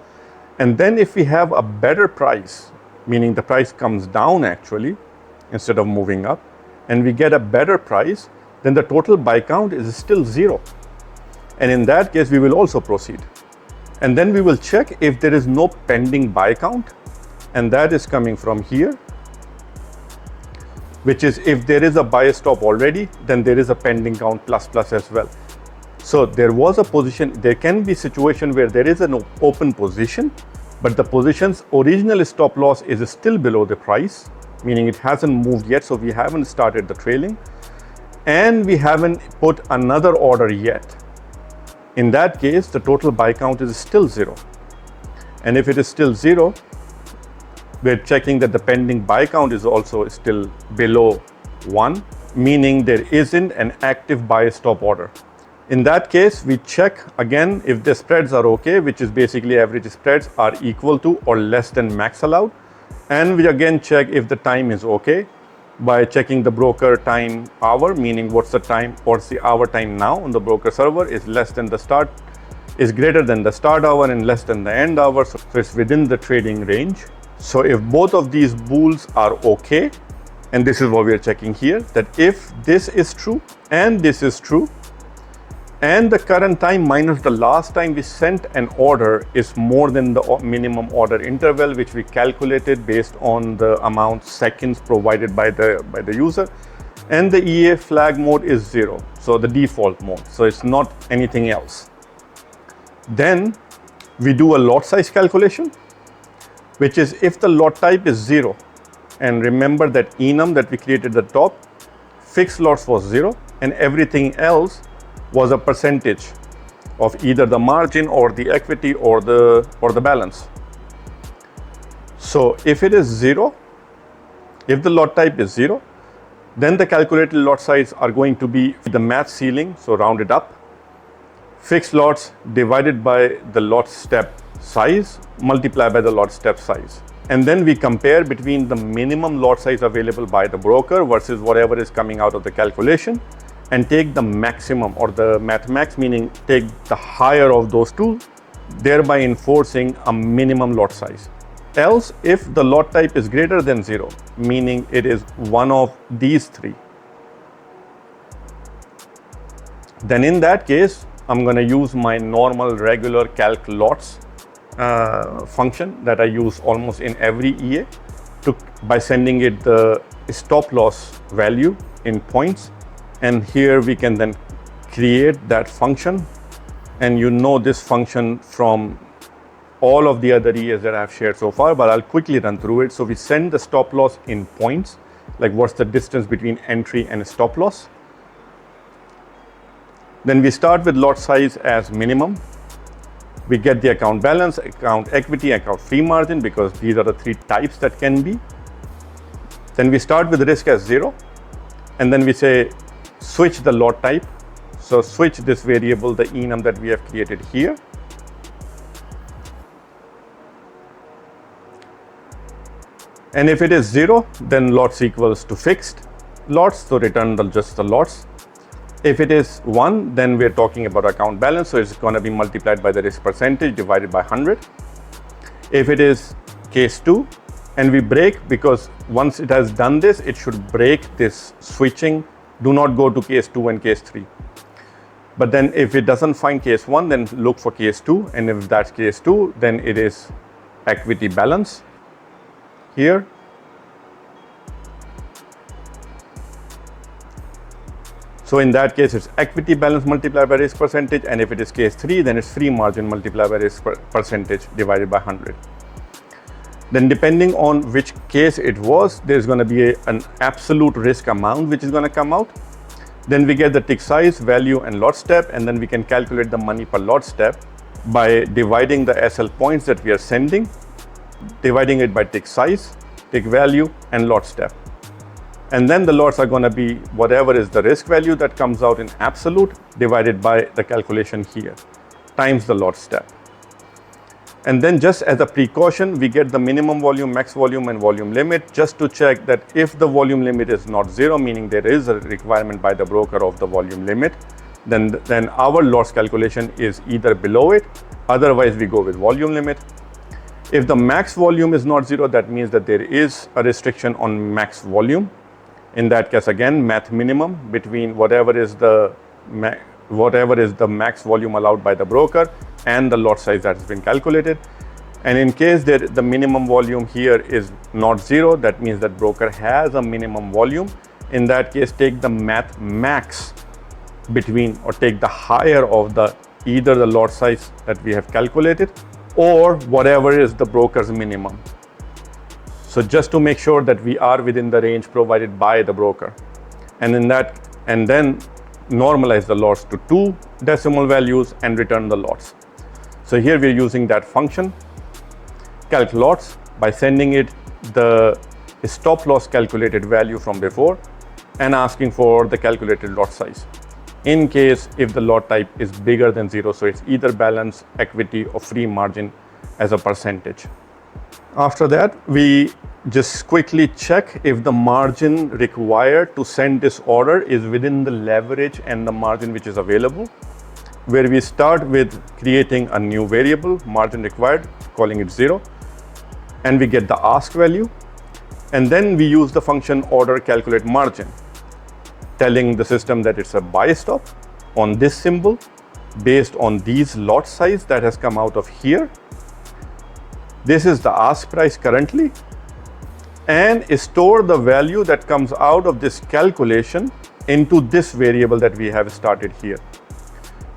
And then if we have a better price, meaning the price comes down actually, instead of moving up, and we get a better price, then the total buy count is still 0. And in that case, we will also proceed. And then we will check if there is no pending buy count. And that is coming from here, which is if there is a buy stop already, then there is a pending count plus as well. So there was a position, there can be a situation where there is an open position, but the position's original stop loss is still below the price, meaning it hasn't moved yet, so we haven't started the trailing, and we haven't put another order yet. In that case, the total buy count is still 0. And if it is still 0, we're checking that the pending buy count is also still below 1, meaning there isn't an active buy stop order. In that case, we check again if the spreads are okay, which is basically average spreads are equal to or less than max allowed. And we again check if the time is okay by checking the broker time hour, meaning what's the time, what's the hour time now on the broker server is less than the start, is greater than the start hour and less than the end hour. So it's within the trading range. So if both of these bools are okay, and this is what we are checking here, that if this is true and this is true, and the current time minus the last time we sent an order is more than the minimum order interval, which we calculated based on the amount seconds provided by the user, and the EA flag mode is 0, so the default mode, so it's not anything else. Then we do a lot size calculation, which is if the lot type is 0, and remember that enum that we created at the top, fixed lots was 0, and everything else was a percentage of either the margin or the equity or the balance. So if it is 0, if the lot type is 0, then the calculated lot size are going to be the math ceiling, so rounded up, fixed lots divided by the lot step size multiplied by the lot step size. And then we compare between the minimum lot size available by the broker versus whatever is coming out of the calculation, and take the maximum or the max, meaning take the higher of those two, thereby enforcing a minimum lot size. Else, if the lot type is greater than 0, meaning it is one of these three, then in that case, I'm going to use my normal regular calc lots function that I use almost in every EA by sending it the stop loss value in points. And here we can then create that function. And you know this function from all of the other EAs that I've shared so far, but I'll quickly run through it. So we send the stop loss in points, like what's the distance between entry and stop loss. Then we start with lot size as minimum. We get the account balance, account equity, account free margin, because these are the three types that can be. Then we start with risk as 0. And then we say switch the lot type. So switch this variable, the enum that we have created here. And if it is 0, then lots equals to fixed lots, so return just the lots. If it is 1, then we're talking about account balance, so it's going to be multiplied by the risk percentage divided by 100. If it is case 2, and we break, because once it has done this, it should break this switching. Do not go to case 2 and case 3. But then if it doesn't find case 1, then look for case 2. And if that's case 2, then it is equity balance here. So in that case, it's equity balance multiplied by risk percentage. And if it is case 3, then it's free margin multiplied by risk percentage divided by 100. Then depending on which case it was, there's going to be an absolute risk amount which is going to come out. Then we get the tick size, value, and lot step, and then we can calculate the money per lot step by dividing the SL points that we are sending, dividing it by tick size, tick value, and lot step. And then the lots are going to be whatever is the risk value that comes out in absolute divided by the calculation here times the lot step. And then just as a precaution, we get the minimum volume, max volume, and volume limit, just to check that if the volume limit is not 0, meaning there is a requirement by the broker of the volume limit, then our loss calculation is either below it, otherwise we go with volume limit. If the max volume is not 0, that means that there is a restriction on max volume. In that case, again, math minimum between whatever is the max volume allowed by the broker and the lot size that has been calculated. And in case the minimum volume here is not 0, that means that broker has a minimum volume. In that case, take the math max between, or take the higher of either the lot size that we have calculated or whatever is the broker's minimum. So just to make sure that we are within the range provided by the broker. And then normalize the lots to 2 decimal values and return the lots. So here we're using that function, calc lots, by sending it the stop loss calculated value from before and asking for the calculated lot size. In case if the lot type is bigger than 0, so it's either balance, equity, or free margin as a percentage. After that, we just quickly check if the margin required to send this order is within the leverage and the margin which is available, where we start with creating a new variable, margin required, calling it 0, and we get the ask value. And then we use the function order calculate margin, telling the system that it's a buy stop on this symbol based on these lot size that has come out of here. This is the ask price currently, and store the value that comes out of this calculation into this variable that we have started here.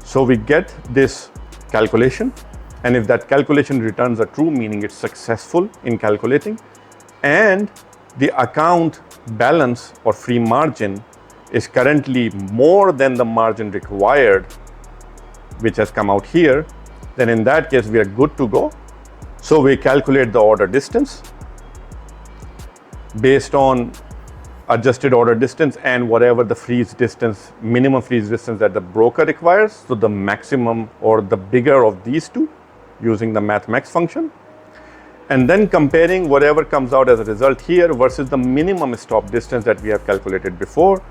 So we get this calculation, and if that calculation returns a true, meaning it's successful in calculating, and the account balance or free margin is currently more than the margin required, which has come out here, then in that case we are good to go. So we calculate the order distance based on adjusted order distance and whatever the freeze distance, minimum freeze distance that the broker requires. So the maximum or the bigger of these two using the math max function. And then comparing whatever comes out as a result here versus the minimum stop distance that we have calculated before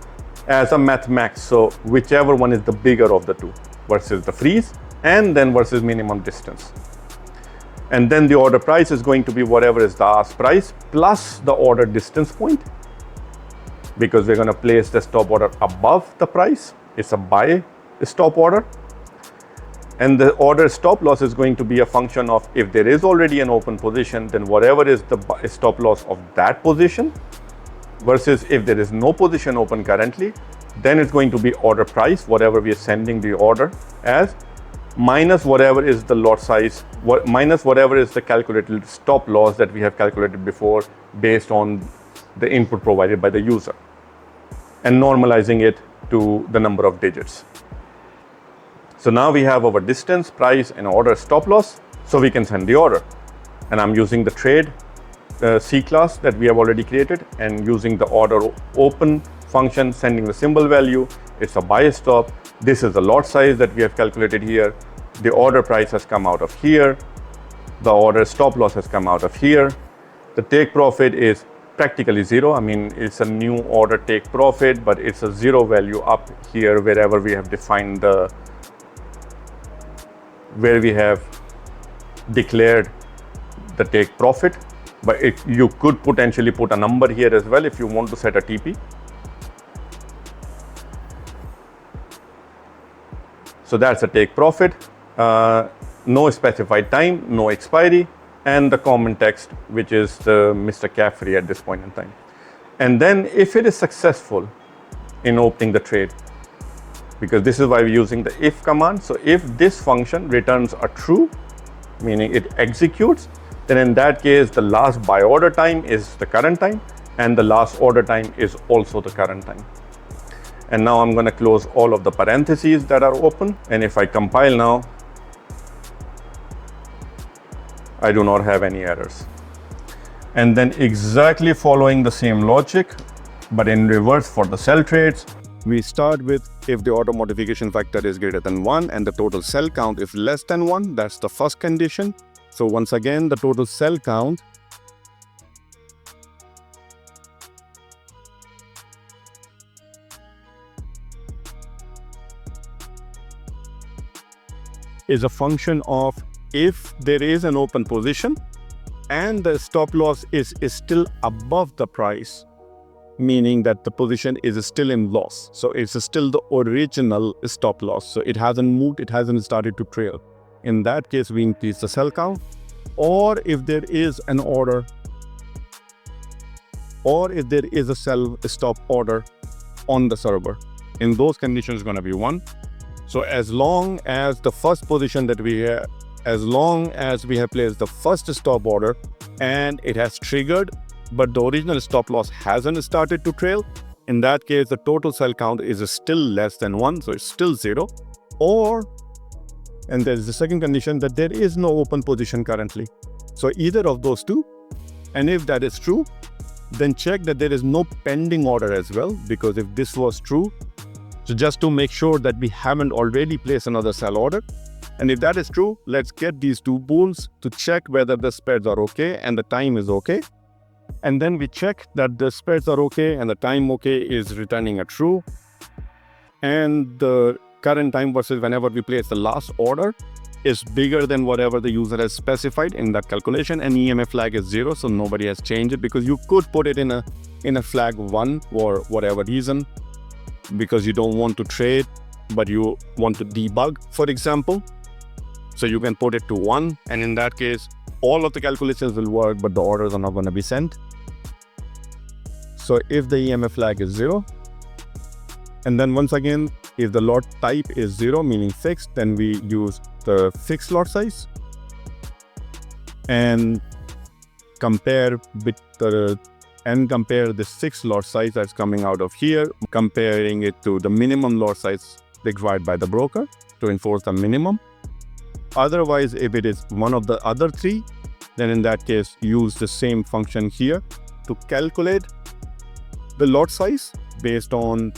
as a math max. So whichever one is the bigger of the two versus the freeze and then versus minimum distance. And then the order price is going to be whatever is the ask price plus the order distance point, because we're going to place the stop order above the price. It's a buy stop order. And the order stop loss is going to be a function of, if there is already an open position, then whatever is the stop loss of that position, versus if there is no position open currently, then it's going to be order price, whatever we are sending the order as, minus whatever is the lot size, minus whatever is the calculated stop loss that we have calculated before based on the input provided by the user, and normalizing it to the number of digits. So now we have our distance, price, and order stop loss, so we can send the order. And I'm using the trade C class that we have already created, and using the order open function, sending the symbol value. It's a buy stop. This is the lot size that we have calculated here. The order price has come out of here. The order stop loss has come out of here. The take profit is practically zero. I mean, it's a new order take profit, but it's a zero value up here wherever we have defined where we have declared the take profit. But you could potentially put a number here as well if you want to set a TP. So that's a take profit, no specified time, no expiry, and the common text, which is the Mr. Caffrey at this point in time. And then if it is successful in opening the trade, because this is why we're using the if command. So if this function returns a true, meaning it executes, then in that case, the last buy order time is the current time, and the last order time is also the current time. And now I'm going to close all of the parentheses that are open. And if I compile now, I do not have any errors. And then exactly following the same logic, but in reverse for the sell trades, we start with if the order modification factor is greater than 1 and the total sell count is less than 1. That's the first condition. So once again, the total sell count is a function of if there is an open position and the stop loss is still above the price, meaning that the position is still in loss. So it's still the original stop loss. So it hasn't moved, it hasn't started to trail. In that case, we increase the sell count. Or if there is an order, or if there is a sell stop order on the server, in those conditions, it's going to be 1. So as long as the first position that we have, as long as we have placed the first stop order and it has triggered, but the original stop loss hasn't started to trail, in that case, the total sell count is still less than 1, so it's still 0. Or, and there's the second condition, that there is no open position currently. So either of those two, and if that is true, then check that there is no pending order as well, because if this was true, so just to make sure that we haven't already placed another sell order. And if that is true, let's get these two bools to check whether the spreads are okay and the time is okay. And then we check that the spreads are okay and the time okay is returning a true. And the current time versus whenever we place the last order is bigger than whatever the user has specified in that calculation, and EMF flag is 0, so nobody has changed it, because you could put it in a flag 1 for whatever reason, because you don't want to trade but you want to debug, for example. So you can put it to 1, and in that case all of the calculations will work, but the orders are not going to be sent. So if the EMF flag is 0, and then once again, if the lot type is 0, meaning fixed, then we use the fixed lot size and compare this fixed lot size that's coming out of here, comparing it to the minimum lot size required by the broker to enforce the minimum. Otherwise, if it is one of the other three, then in that case, use the same function here to calculate the lot size based on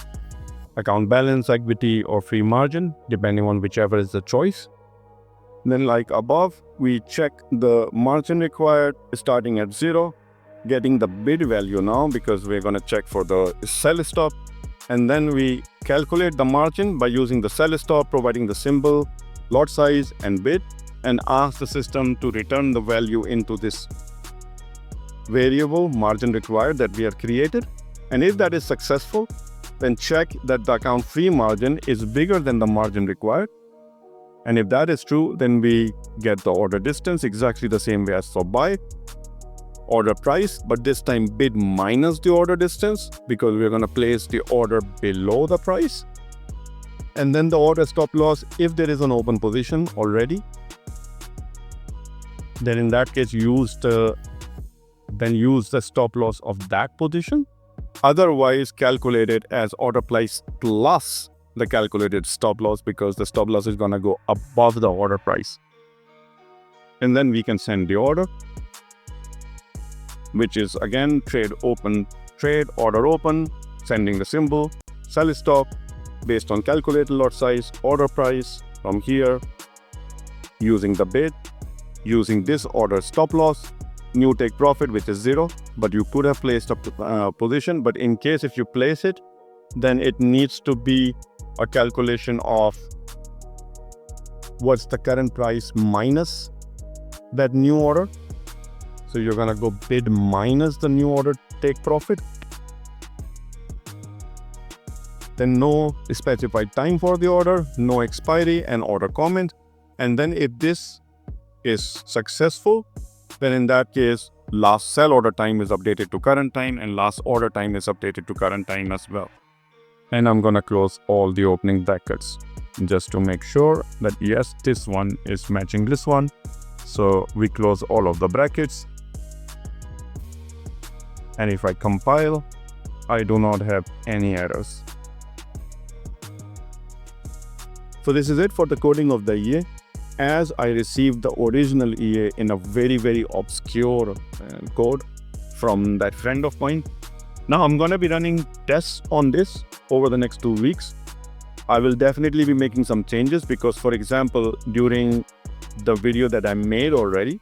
account balance, equity, or free margin, depending on whichever is the choice. Then like above, we check the margin required starting at 0, getting the bid value now because we're going to check for the sell stop. And then we calculate the margin by using the sell stop, providing the symbol, lot size, and bid. and ask the system to return the value into this variable margin required that we have created. And if that is successful, then check that the account free margin is bigger than the margin required. And if that is true, then we get the order distance exactly the same way as for buy. Order price, but this time bid minus the order distance, because we're going to place the order below the price. And then the order stop loss, if there is an open position already, then in that case use the stop loss of that position. Otherwise, calculate it as order price plus the calculated stop loss, because the stop loss is going to go above the order price. And then we can send the order, which is again trade open, trade order open, sending the symbol, sell stop based on calculated lot size, order price from here, using the bid, using this order stop loss, new take profit, which is 0, but you could have placed a position. But in case if you place it, then it needs to be a calculation of what's the current price minus that new order. So you're gonna go bid minus the new order take profit. Then no specified time for the order, no expiry and order comment. And then if this is successful, then in that case, last sell order time is updated to current time and last order time is updated to current time as well. And I'm gonna close all the opening brackets just to make sure that yes, this one is matching this one. So we close all of the brackets. And if I compile, I do not have any errors. So this is it for the coding of the EA. As I received the original EA in a very, very obscure code from that friend of mine. Now I'm going to be running tests on this over the next 2 weeks. I will definitely be making some changes because, for example, during the video that I made already,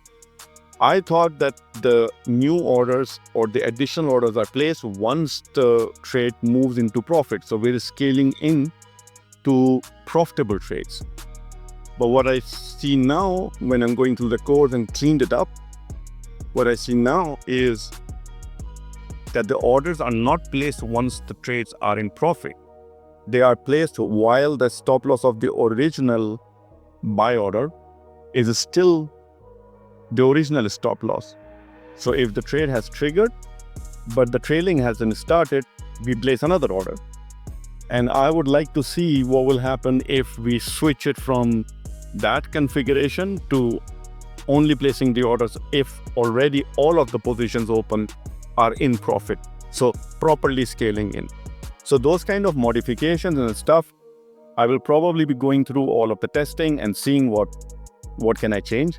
I thought that the new orders or the additional orders are placed once the trade moves into profit. So we're scaling in to profitable trades. But what I see now when I'm going through the code and cleaned it up, what I see now is that the orders are not placed once the trades are in profit. They are placed while the stop loss of the original buy order is still the original stop loss. So if the trade has triggered, but the trailing hasn't started, we place another order. And I would like to see what will happen if we switch it from that configuration to only placing the orders if already all of the positions open are in profit. So properly scaling in. So those kind of modifications and stuff, I will probably be going through all of the testing and seeing what can I change.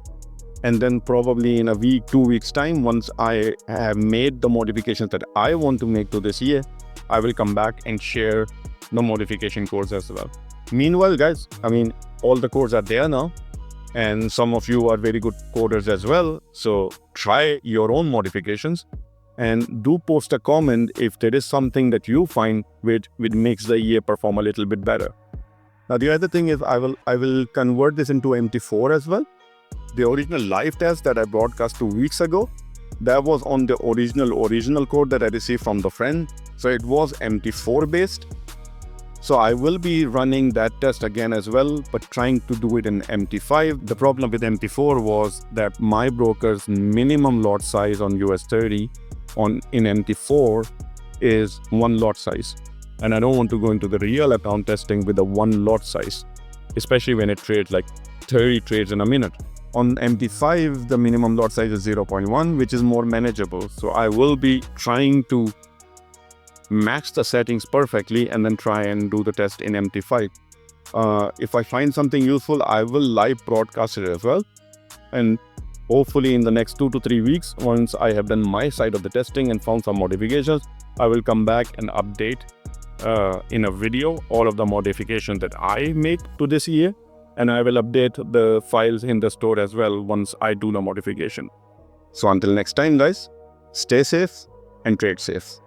And then probably in a week, 2 weeks time, once I have made the modifications that I want to make to this year, I will come back and share the modification codes as well. Meanwhile, guys, all the codes are there now, and some of you are very good coders as well. So try your own modifications and do post a comment if there is something that you find which makes the EA perform a little bit better. Now, the other thing is I will convert this into MT4 as well. The original live test that I broadcast 2 weeks ago, that was on the original code that I received from the friend. So it was MT4 based. So I will be running that test again as well, but trying to do it in MT5. The problem with MT4 was that my broker's minimum lot size on US 30 in MT4 is 1 lot size. And I don't want to go into the real account testing with a 1 lot size, especially when it trades like 30 trades in a minute. On MT5, the minimum lot size is 0.1, which is more manageable. So I will be trying to match the settings perfectly and then try and do the test in MT5. If I find something useful, I will live broadcast it as well. And hopefully in the next 2 to 3 weeks, once I have done my side of the testing and found some modifications, I will come back and update in a video all of the modifications that I make to this year. And I will update the files in the store as well once I do the modification. So until next time, guys, stay safe and trade safe.